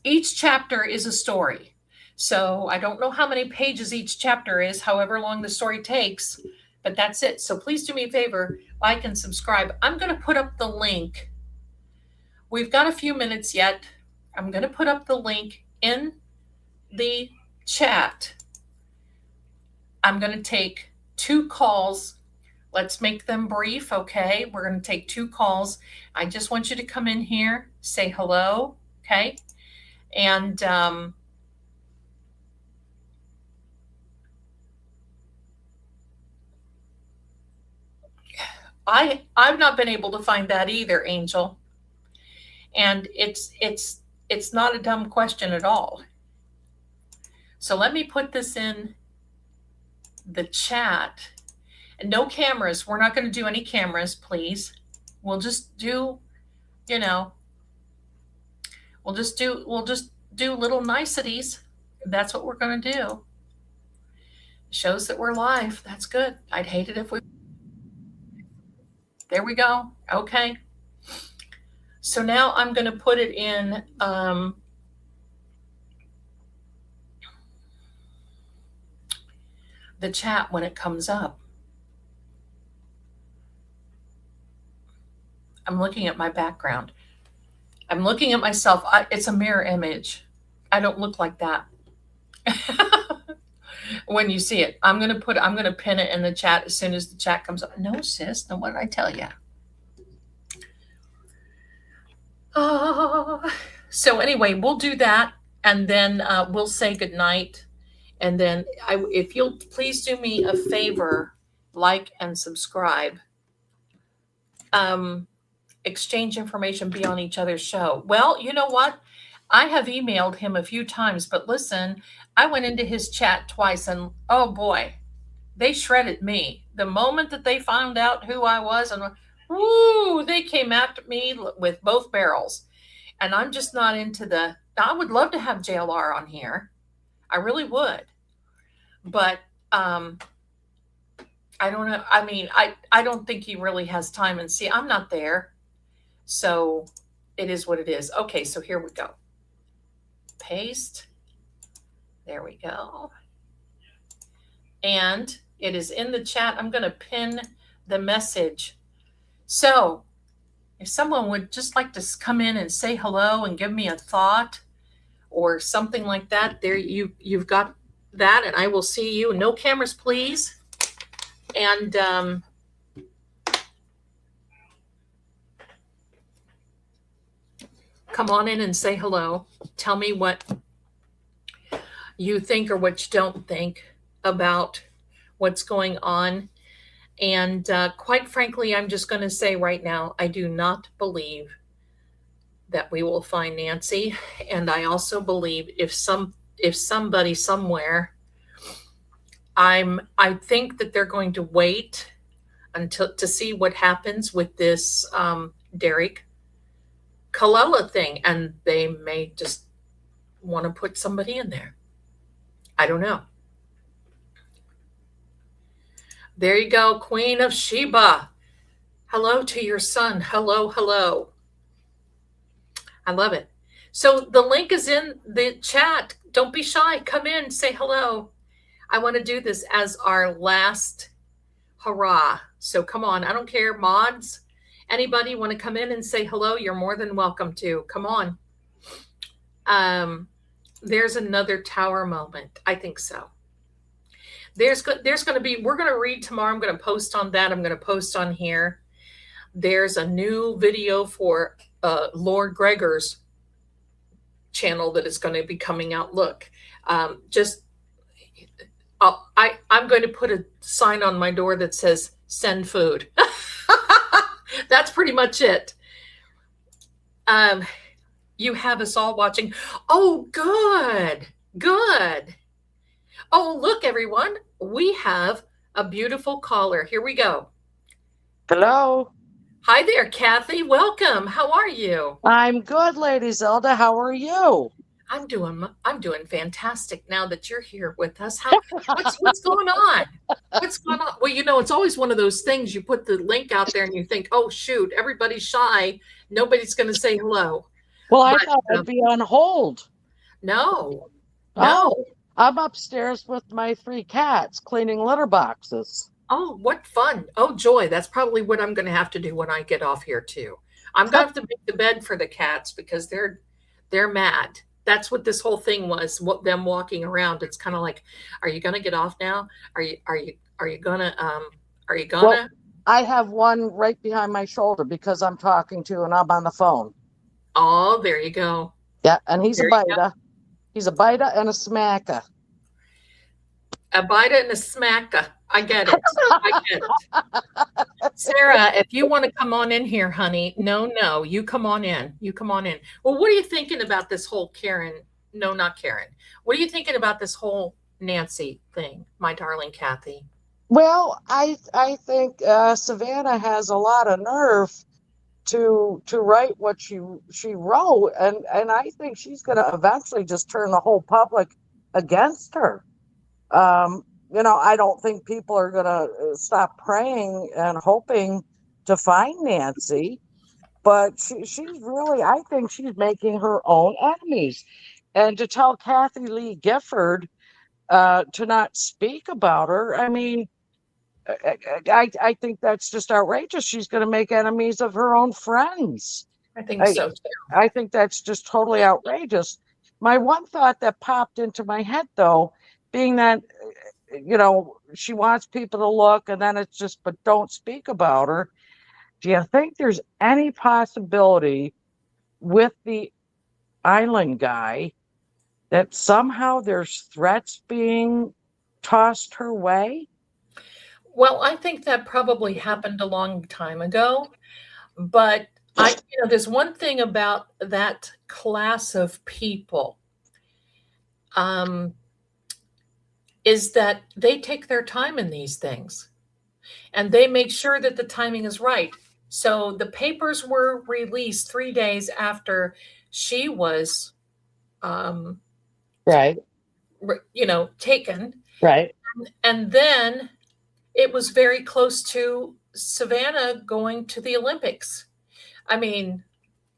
Each chapter is a story. So I don't know how many pages each chapter is, however long the story takes, but that's it. So please do me a favor, like and subscribe. I'm going to put up the link. We've got a few minutes yet. I'm going to put up the link in the chat. I'm going to take 2 calls. Let's make them brief, okay? We're going to take 2 calls. I just want you to come in here, say hello, okay? And I've not been able to find that either, Angel. And it's not a dumb question at all. So let me put this in the chat. And no cameras. We're not going to do any cameras, please. We'll just do, we'll just do little niceties. That's what we're going to do. Shows that we're live. That's good. I'd hate it if we. There we go. Okay. So now I'm going to put it in the chat when it comes up. I'm looking at my background. I'm looking at myself. It's a mirror image. I don't look like that. When you see it, I'm going to pin it in the chat as soon as the chat comes up. No, sis. No, what did I tell you? So anyway, we'll do that. And then we'll say goodnight. And then if you'll please do me a favor, like and subscribe. Exchange information, be on each other's show. Well, you know what? I have emailed him a few times, but listen, I went into his chat twice and oh boy, they shredded me. The moment that they found out who I was, and woo, they came at me with both barrels. And I'm just not into I would love to have JLR on here. I really would. But I don't know. I mean, I don't think he really has time. And see, I'm not there. So it is what it is. Okay, so here we go. Paste. There we go. And it is in the chat. I'm going to pin the message. So if someone would just like to come in and say hello and give me a thought, or something like that. There you've got that, and I will see you. No cameras, please. And come on in and say hello. Tell me what you think or what you don't think about what's going on. And quite frankly, I'm just going to say right now, I do not believe that we will find Nancy. And I also believe if somebody somewhere, I think that they're going to wait until to see what happens with this Derek Kalila thing, and they may just want to put somebody in there. I don't know. There you go, Queen of Sheba. Hello to your son. Hello, hello. I love it. So the link is in the chat. Don't be shy. Come in, say hello. I want to do this as our last hurrah. So come on. I don't care, mods. Anybody want to come in and say hello? You're more than welcome to. Come on. There's another tower moment. I think so. There's going to be, we're going to read tomorrow. I'm going to post on that. I'm going to post on here. There's a new video for Lord Gregor's channel that is going to be coming out. Look, I'm going to put a sign on my door that says send food. That's pretty much it. You have us all watching. Oh, good. Good. Oh, look, everyone. We have a beautiful caller. Here we go. Hello. Hi there, Kathy. Welcome. How are you? I'm good, Lady Zelda. How are you? I'm doing fantastic now that you're here with us. What's going on? What's going on? Well, it's always one of those things. You put the link out there and you think, oh shoot, everybody's shy. Nobody's going to say hello. Well, I thought I'd be on hold. No. Oh, I'm upstairs with my 3 cats cleaning litter boxes. Oh, what fun. Oh, joy. That's probably what I'm going to have to do when I get off here too. I'm going to have to make the bed for the cats because they're mad. That's what this whole thing was, them walking around. It's kind of like, are you going to get off now? Are you going to Well, I have one right behind my shoulder because I'm talking to and I'm on the phone. Oh, there you go. Yeah, and he's a biter. He's a biter and a smacker. A biter and a smacker. I get it. I get it. Sarah, if you want to come on in here, honey, no, you come on in. You come on in. Well, what are you thinking about this whole Karen? No, not Karen. What are you thinking about this whole Nancy thing, my darling Kathy? Well, I think Savannah has a lot of nerve to write what she wrote, and I think she's going to eventually just turn the whole public against her. I don't think people are going to stop praying and hoping to find Nancy, but she's really, I think she's making her own enemies. And to tell Kathy Lee Gifford to not speak about her, I mean, I think that's just outrageous. She's going to make enemies of her own friends. I think so too. I think that's just totally outrageous. My one thought that popped into my head, though, being that, she wants people to look and then it's just, but don't speak about her. Do you think there's any possibility with the island guy that somehow there's threats being tossed her way? Well, I think that probably happened a long time ago, but there's one thing about that class of people, is that they take their time in these things and they make sure that the timing is right. So the papers were released 3 days after she was, right. Taken. Right. And then it was very close to Savannah going to the Olympics. I mean,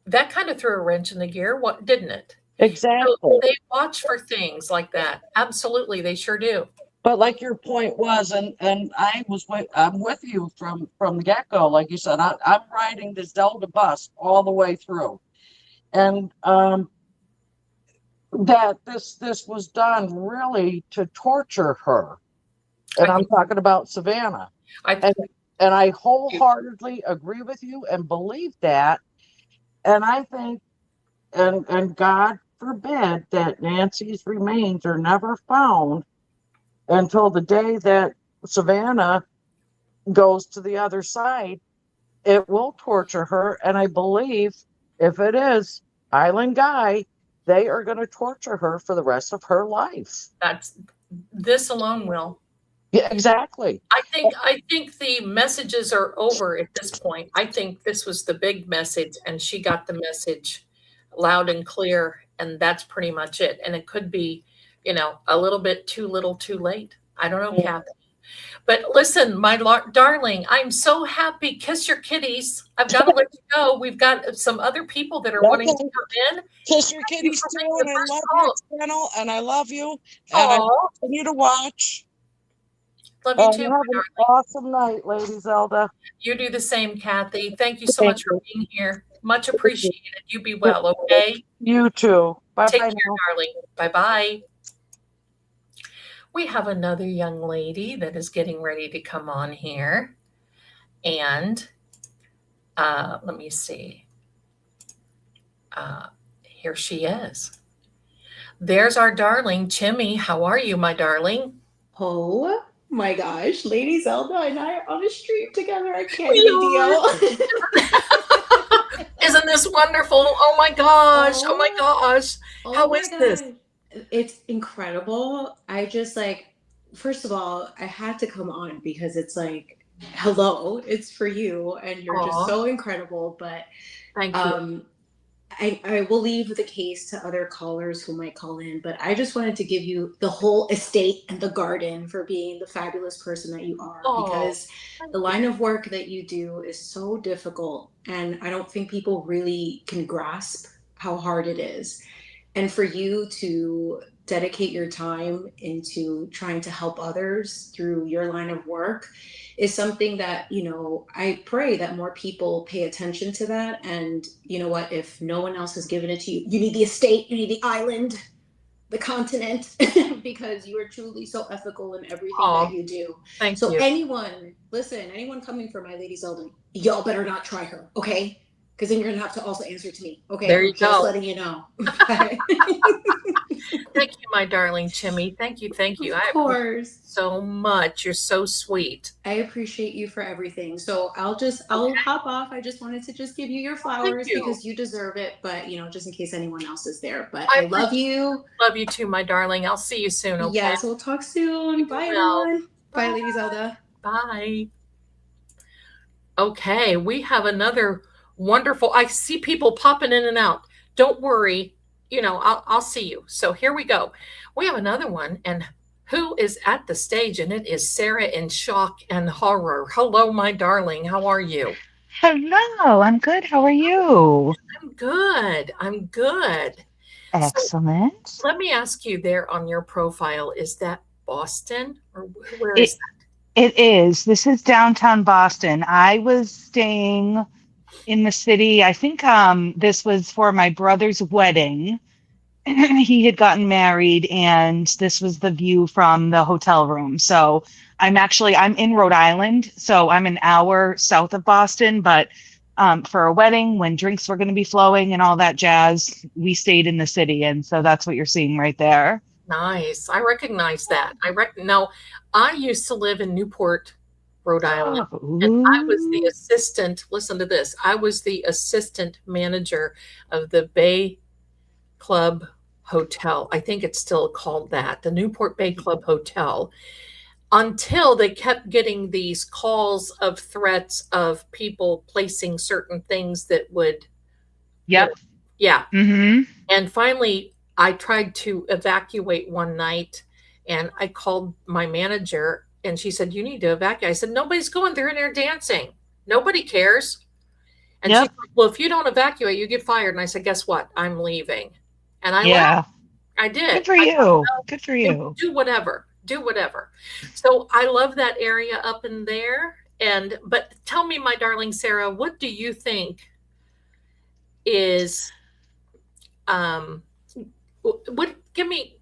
that kind of threw a wrench in the gear, didn't it? Exactly. So they watch for things like that. Absolutely, they sure do. But like your point was, and I'm with you from the get-go. Like you said, I'm riding the Zelda bus all the way through, and that this was done really to torture her. And I'm talking about Savannah. I And I wholeheartedly agree with you and believe that. And I think, and God forbid that Nancy's remains are never found until the day that Savannah goes to the other side. It will torture her. And I believe if it is Island Guy, they are going to torture her for the rest of her life. this alone will. Yeah, exactly. I think the messages are over at this point. I think this was the big message, and she got the message loud and clear, and that's pretty much it. And it could be, a little bit too little, too late. I don't know, Kathy. But listen, my darling, I'm so happy. Kiss your kitties. I've got to let you go. We've got some other people that are wanting to come in. Kiss your kitties too, and I love your channel, and I love you, and I continue to watch. Love you too. Have an awesome night, Lady Zelda. You do the same, Kathy. Thank you so much for being here. Much appreciated. You be well, okay? You too. Bye-bye. Take care, darling. Bye-bye. We have another young lady that is getting ready to come on here. And let me see. Here she is. There's our darling, Chimmy. How are you, my darling? Oh my gosh, Lady Zelda and I are on a stream together. I can't even deal. Isn't this wonderful? Oh my gosh. Oh my gosh. How is this? It's incredible. I just first of all, I had to come on because it's hello, it's for you, and you're just so incredible. But thank you. I will leave the case to other callers who might call in, but I just wanted to give you the whole estate and the garden for being the fabulous person that you are, because the line of work that you do is so difficult, and I don't think people really can grasp how hard it is. And for you to dedicate your time into trying to help others through your line of work is something that, I pray that more people pay attention to that. And you know what, if no one else has given it to you, you need the estate, you need the island, the continent, because you are truly so ethical in everything that you do. Thank you. Anyone coming for my Lady Zelda, y'all better not try her, okay? Because then you're going to have to also answer to me. Okay. There you go. Just letting you know. Thank you, my darling Chimmy. Thank you. Thank you. Of course. So much. You're so sweet. I appreciate you for everything. So I'll hop off. I just wanted to just give you your flowers because you deserve it. But, just in case anyone else is there. But I love you. Love you too, my darling. I'll see you soon. Okay. Yes, we'll talk soon. Bye, everyone. Bye, Lady Zelda. Bye. Okay. We have another wonderful. I see people popping in and out. Don't worry. I'll see you. So here we go. We have another one, and who is at the stage, and it is Sarah in shock and horror. Hello, my darling. How are you? Hello. I'm good. How are you? I'm good. Excellent. So, let me ask you, there on your profile, is that Boston, or where is that? It is. This is downtown Boston. I was staying in the city. I think this was for my brother's wedding. He had gotten married, and this was the view from the hotel room. So I'm in Rhode Island, so I'm an hour south of Boston, but for a wedding, when drinks were going to be flowing and all that jazz, we stayed in the city, and so that's what you're seeing right there. Nice. I recognize that. Now, I used to live in Newport, Rhode Island, and I was the assistant. Listen to this. I was the assistant manager of the Bay Club Hotel. I think it's still called that, the Newport Bay Club Hotel, until they kept getting these calls of threats of people placing certain things that would. Yep. Yeah. Mm-hmm. And finally, I tried to evacuate one night, and I called my manager, and she said, "You need to evacuate." I said, "Nobody's going. They're in there dancing. Nobody cares." And she said, "Well, if you don't evacuate, you get fired." And I said, "Guess what? I'm leaving." And I left. I did. Good for you. Good for you. Do whatever. So I love that area up in there. But tell me, my darling Sarah, what do you think is What give me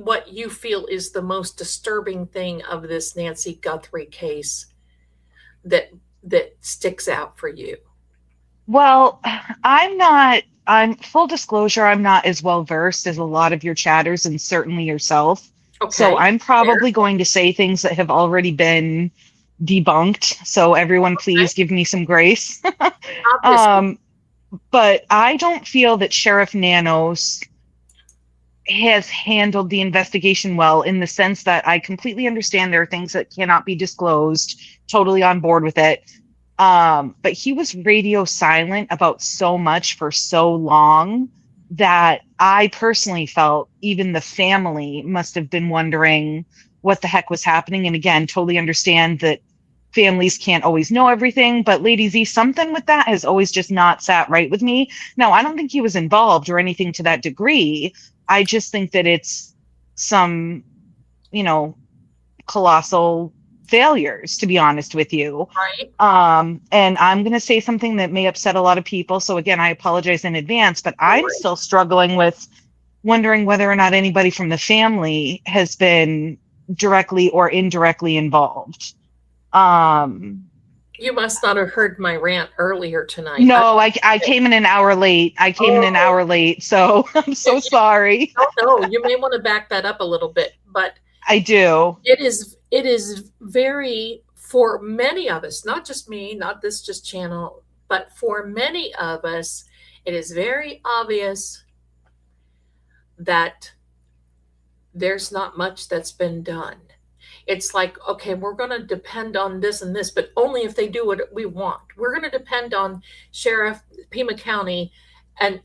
what you feel is the most disturbing thing of this Nancy Guthrie case that sticks out for you. Well, I'm full disclosure, I'm not as well versed as a lot of your chatters and certainly yourself. So Okay. I'm Fair. probably going to say things that have already been debunked. So everyone, Okay. please give me some grace. Obviously. But I don't feel that Sheriff Nanos has handled the investigation well, in the sense that I completely understand there are things that cannot be disclosed, totally on board with it. But he was radio silent about so much for so long that I personally felt even the family must have been wondering what the heck was happening. And again, totally understand that families can't always know everything, but Lady Z, something with that has always just not sat right with me. Now, I don't think he was involved or anything to that degree. I just think that it's some, you know, colossal failures, to be honest with you. Right. And I'm going to say something that may upset a lot of people. So again, I apologize in advance, but I'm still struggling with wondering whether or not anybody from the family has been directly or indirectly involved. You must not have heard my rant earlier tonight. No, I came in an hour late. So I'm so sorry. No, you may want to back that up a little bit, but I do. it is very, for many of us, not just me, not this just channel, but for many of us, it is very obvious that there's not much that's been done. It's like, okay, we're going to depend on this and this, but only if they do what we want. We're going to depend on Sheriff Pima County,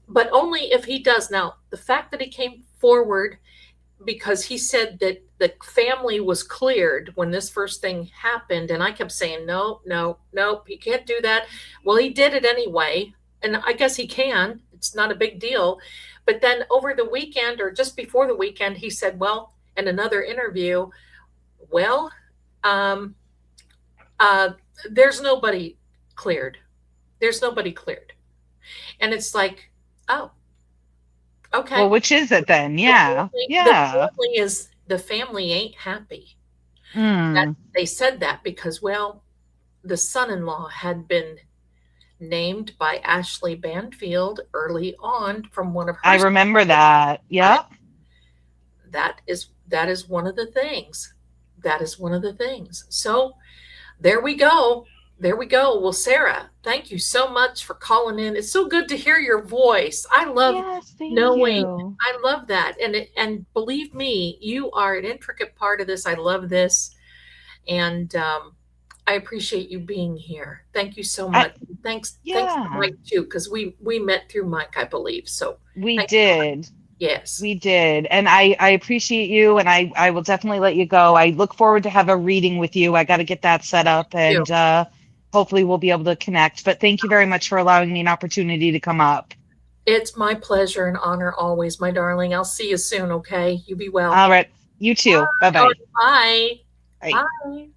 but only if he does. Now, the fact that he came forward because he said that the family was cleared when this first thing happened, and I kept saying, no, he can't do that. Well, he did it anyway, and I guess he can. It's not a big deal. But then over the weekend, or just before the weekend, he said, well, in another interview, well, there's nobody cleared. There's nobody cleared. And it's like, oh, okay. Well, which is it then? Yeah. The family ain't happy. Mm. They said that because, well, the son-in-law had been named by Ashley Banfield early on from one of her. I remember that. Yeah. That is one of the things. That is one of the things. So there we go. Well, Sarah, thank you so much for calling in. It's so good to hear your voice. I love knowing. You. I love that. And believe me, you are an intricate part of this. I love this. And I appreciate you being here. Thank you so much. Thanks to Mike too, because we met through Mike, I believe. So we did. Yes, we did. And I appreciate you, and I will definitely let you go. I look forward to have a reading with you. I got to get that set up, and hopefully we'll be able to connect. But thank you very much for allowing me an opportunity to come up. It's my pleasure and honor always, my darling. I'll see you soon, okay? You be well. All right. You too. Bye-bye. Bye. Bye. Bye.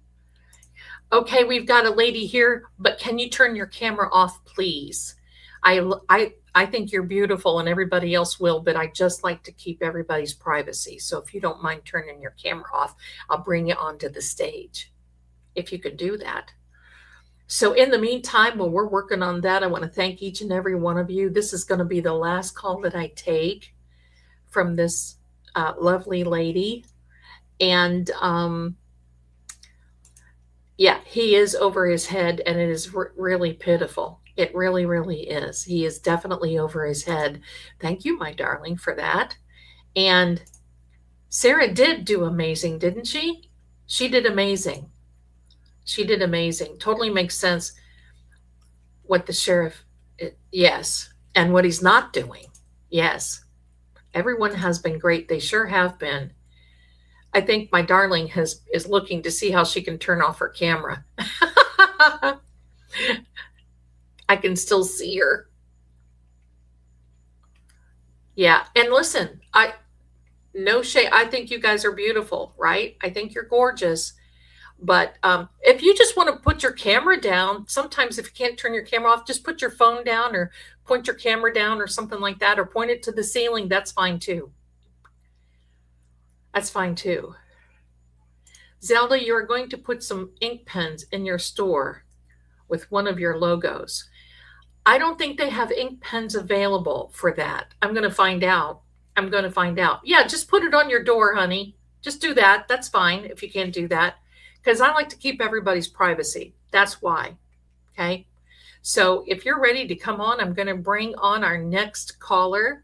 Okay, we've got a lady here, but can you turn your camera off, please? I think you're beautiful and everybody else will, but I just like to keep everybody's privacy. So if you don't mind turning your camera off, I'll bring you onto the stage, if you could do that. So in the meantime, while we're working on that, I want to thank each and every one of you. This is going to be the last call that I take from this lovely lady. And yeah, he is over his head, and it is really pitiful. It really, really is. He is definitely over his head. Thank you, my darling, for that. And Sarah did do amazing, didn't she? She did amazing. She did amazing. Totally makes sense what the sheriff, yes, and what he's not doing. Yes. Everyone has been great. They sure have been. I think my darling is looking to see how she can turn off her camera. I can still see her. Yeah. And listen, no shade. I think you guys are beautiful, right? I think you're gorgeous. But if you just want to put your camera down, sometimes if you can't turn your camera off, just put your phone down or point your camera down or something like that, or point it to the ceiling. That's fine too. That's fine too. Zelda, you are going to put some ink pens in your store with one of your logos. I don't think they have ink pens available for that. I'm going to find out. I'm going to find out. Yeah, just put it on your door, honey. Just do that. That's fine if you can't do that. Because I like to keep everybody's privacy. That's why. Okay. So if you're ready to come on, I'm going to bring on our next caller.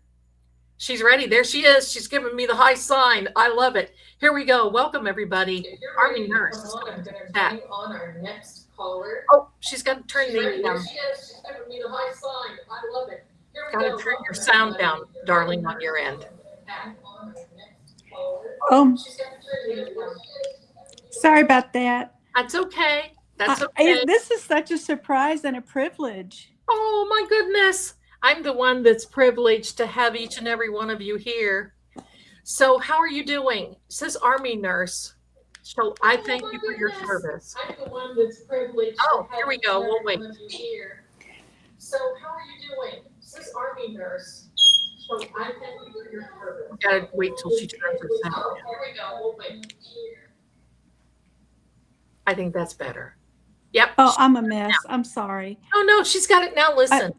She's ready. There she is. She's giving me the high sign. I love it. Here we go. Welcome, everybody. Army Nurse. I'm going to bring on our next caller. Oh, she's got to turn the. There she is. She's giving me the high sign. I love it. Here we go. Got to turn your sound down, darling, on your end. Oh, sorry about that. That's okay. That's okay. This is such a surprise and a privilege. Oh, my goodness. I'm the one that's privileged to have each and every one of you here. So how are you doing? It says Army Nurse. So I thank you for your service. I'm the one that's privileged. Oh, here we go. We'll wait. So how are you doing? It says Army Nurse. So I thank you for your service. We gotta wait till she turns her sound. Oh, here we go. We'll wait. I think that's better. Yep. Oh, I'm a mess. I'm sorry. Oh no, she's got it now. Listen.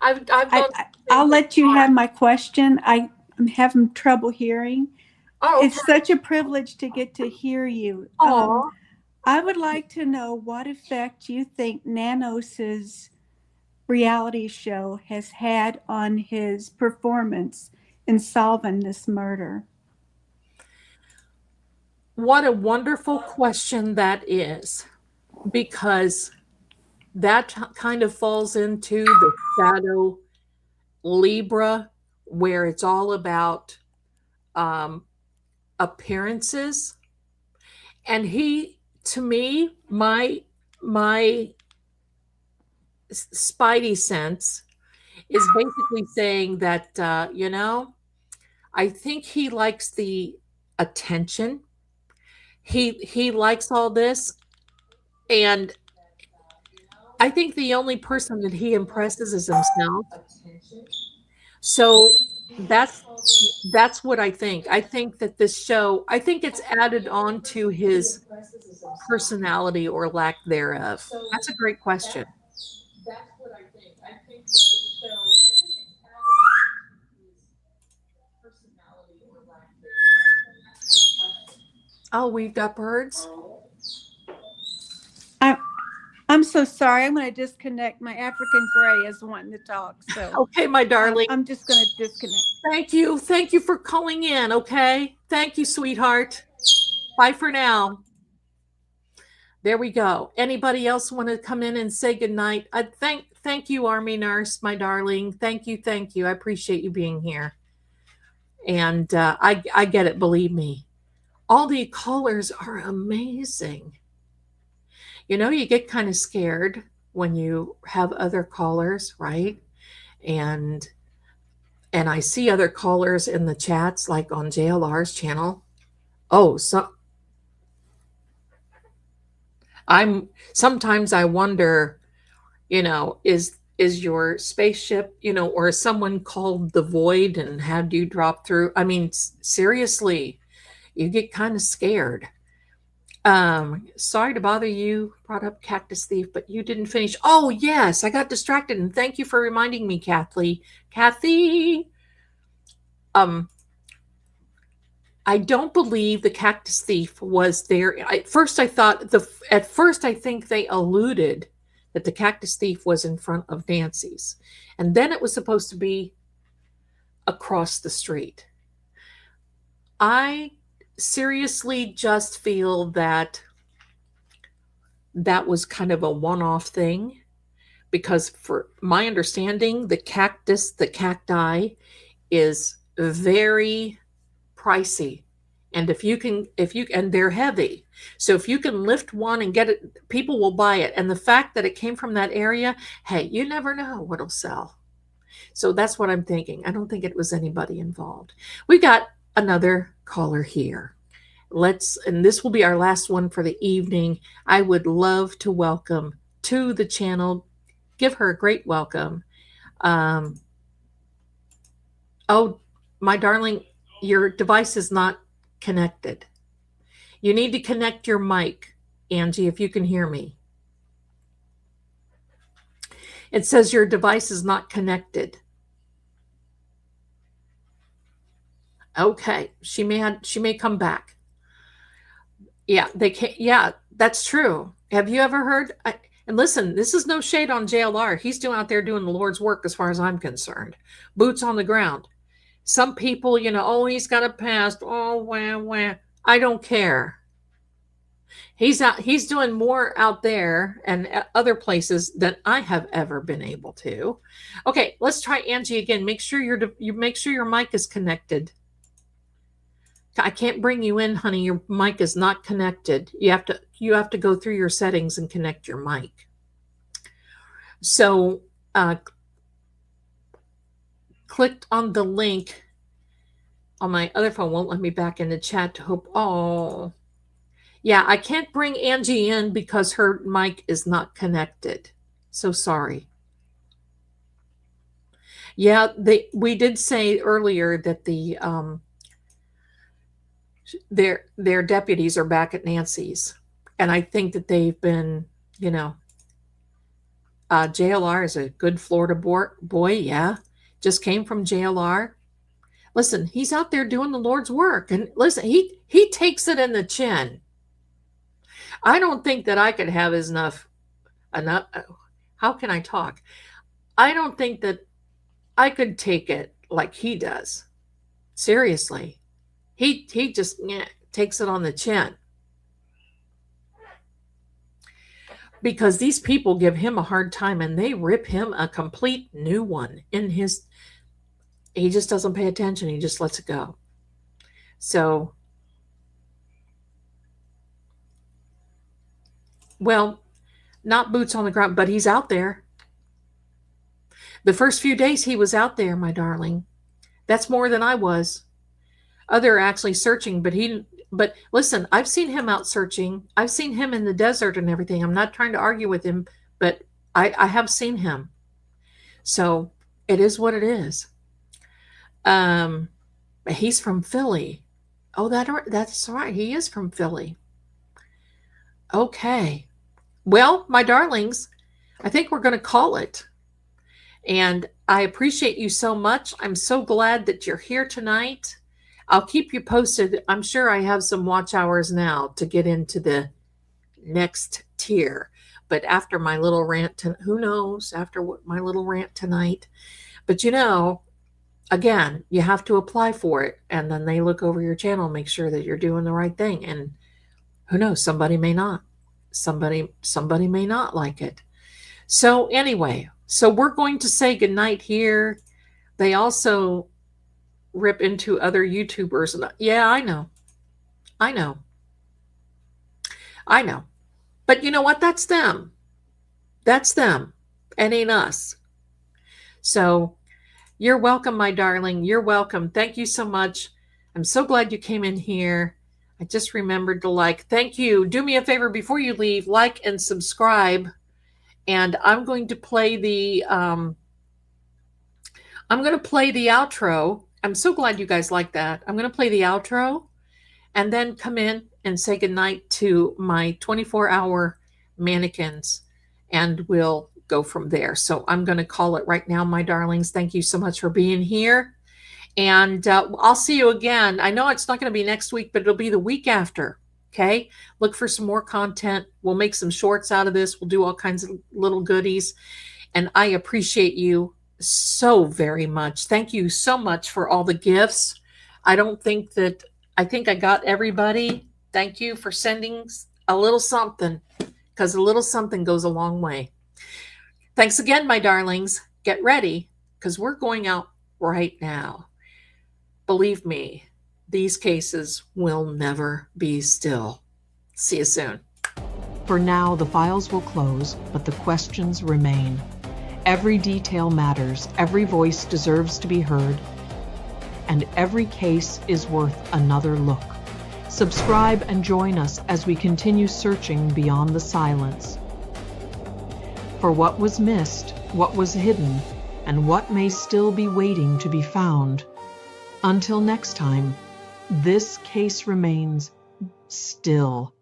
I'll let you have my question. I'm having trouble hearing. Oh, okay. It's such a privilege to get to hear you. I would like to know what effect you think Nanos's reality show has had on his performance in solving this murder. What a wonderful question that is, because that kind of falls into the shadow Libra, where it's all about appearances. And he, to me, my spidey sense is basically saying that, I think he likes the attention. He likes all this. And I think the only person that he impresses is himself. So that's what I think. I think that this show, I think it's added on to his personality or lack thereof. That's a great question. That's what I think. I think that this show, I think it's added on to his personality or lack thereof. Oh, we've got birds. I'm so sorry. I'm going to disconnect. My African gray is wanting to talk. So okay, my darling. I'm just going to disconnect. Thank you. Thank you for calling in. Okay. Thank you, sweetheart. Bye for now. There we go. Anybody else want to come in and say goodnight? Thank you, Army Nurse, my darling. Thank you. Thank you. I appreciate you being here. And I get it. Believe me. All the callers are amazing. You know, you get kind of scared when you have other callers, right? And I see other callers in the chats, like on JLR's channel. Oh, so sometimes I wonder, is your spaceship, or is someone called the void and had you drop through? I mean, seriously, you get kind of scared. Sorry to bother you. Brought up Cactus Thief, but you didn't finish. Oh, yes, I got distracted, and thank you for reminding me, Kathy. I don't believe the Cactus Thief was there. At first, I think they alluded that the Cactus Thief was in front of Nancy's, and then it was supposed to be across the street. I seriously just feel that was kind of a one-off thing, because for my understanding, the cacti is very pricey. And and they're heavy. So if you can lift one and get it, people will buy it. And the fact that it came from that area, hey, you never know what'll sell. So that's what I'm thinking. I don't think it was anybody involved. We got another caller here. And this will be our last one for the evening. I would love to welcome to the channel, give her a great welcome. Oh, my darling, your device is not connected. You need to connect your mic, Angie, if you can hear me. It says your device is not connected. Okay, she may come back. Yeah, they can't. Yeah, that's true. Have you ever heard? And listen, this is no shade on JLR. He's out there doing the Lord's work as far as I'm concerned. Boots on the ground. Some people, oh, he's got a past. Oh, wah, wah. I don't care. He's doing more out there and other places than I have ever been able to. Okay, let's try Angie again. Make sure your mic is connected. I can't bring you in, honey. Your mic is not connected. You have to go through your settings and connect your mic. So clicked on the link on my other phone. Won't let me back in the chat to hope. Oh, yeah, I can't bring Angie in because her mic is not connected. So sorry. Yeah, we did say earlier that their deputies are back at Nancy's, and I think that they've been, JLR is a good Florida boy. Yeah, just came from JLR. Listen, he's out there doing the Lord's work, and listen, he takes it in the chin. I don't think that I could have enough. How can I talk? I don't think that I could take it like he does. Seriously. He just takes it on the chin. Because these people give him a hard time and they rip him a complete new one he just doesn't pay attention. He just lets it go. So, well, not boots on the ground, but he's out there. The first few days he was out there, my darling. That's more than I was. They're actually searching, but listen, I've seen him out searching. I've seen him in the desert and everything. I'm not trying to argue with him, but I have seen him. So it is what it is. He's from Philly. Oh, that's right. He is from Philly. Okay. Well, my darlings, I think we're going to call it. And I appreciate you so much. I'm so glad that you're here tonight. I'll keep you posted. I'm sure I have some watch hours now to get into the next tier. But after my little rant, who knows, after my little rant tonight. But again, you have to apply for it. And then they look over your channel, make sure that you're doing the right thing. And who knows, somebody may not. Somebody may not like it. So anyway, so we're going to say goodnight here. They also rip into other YouTubers. Yeah, I know. But you know what? That's them. It ain't us. So you're welcome, my darling. You're welcome. Thank you so much. I'm so glad you came in here. I just remembered to like. Thank you. Do me a favor before you leave, like and subscribe. And I'm going to play the outro. I'm so glad you guys like that. I'm going to play the outro and then come in and say goodnight to my 24-hour mannequins, and we'll go from there. So I'm going to call it right now, my darlings. Thank you so much for being here. And I'll see you again. I know it's not going to be next week, but it'll be the week after. Okay. Look for some more content. We'll make some shorts out of this. We'll do all kinds of little goodies. And I appreciate you so very much. Thank you so much for all the gifts. I think I got everybody. Thank you for sending a little something, because a little something goes a long way. Thanks again, my darlings. Get ready, because we're going out right now. Believe me, these cases will never be still. See you soon. For now, the files will close, but the questions remain. Every detail matters, every voice deserves to be heard, and every case is worth another look. Subscribe and join us as we continue searching beyond the silence for what was missed, what was hidden, and what may still be waiting to be found. Until next time, This case remains still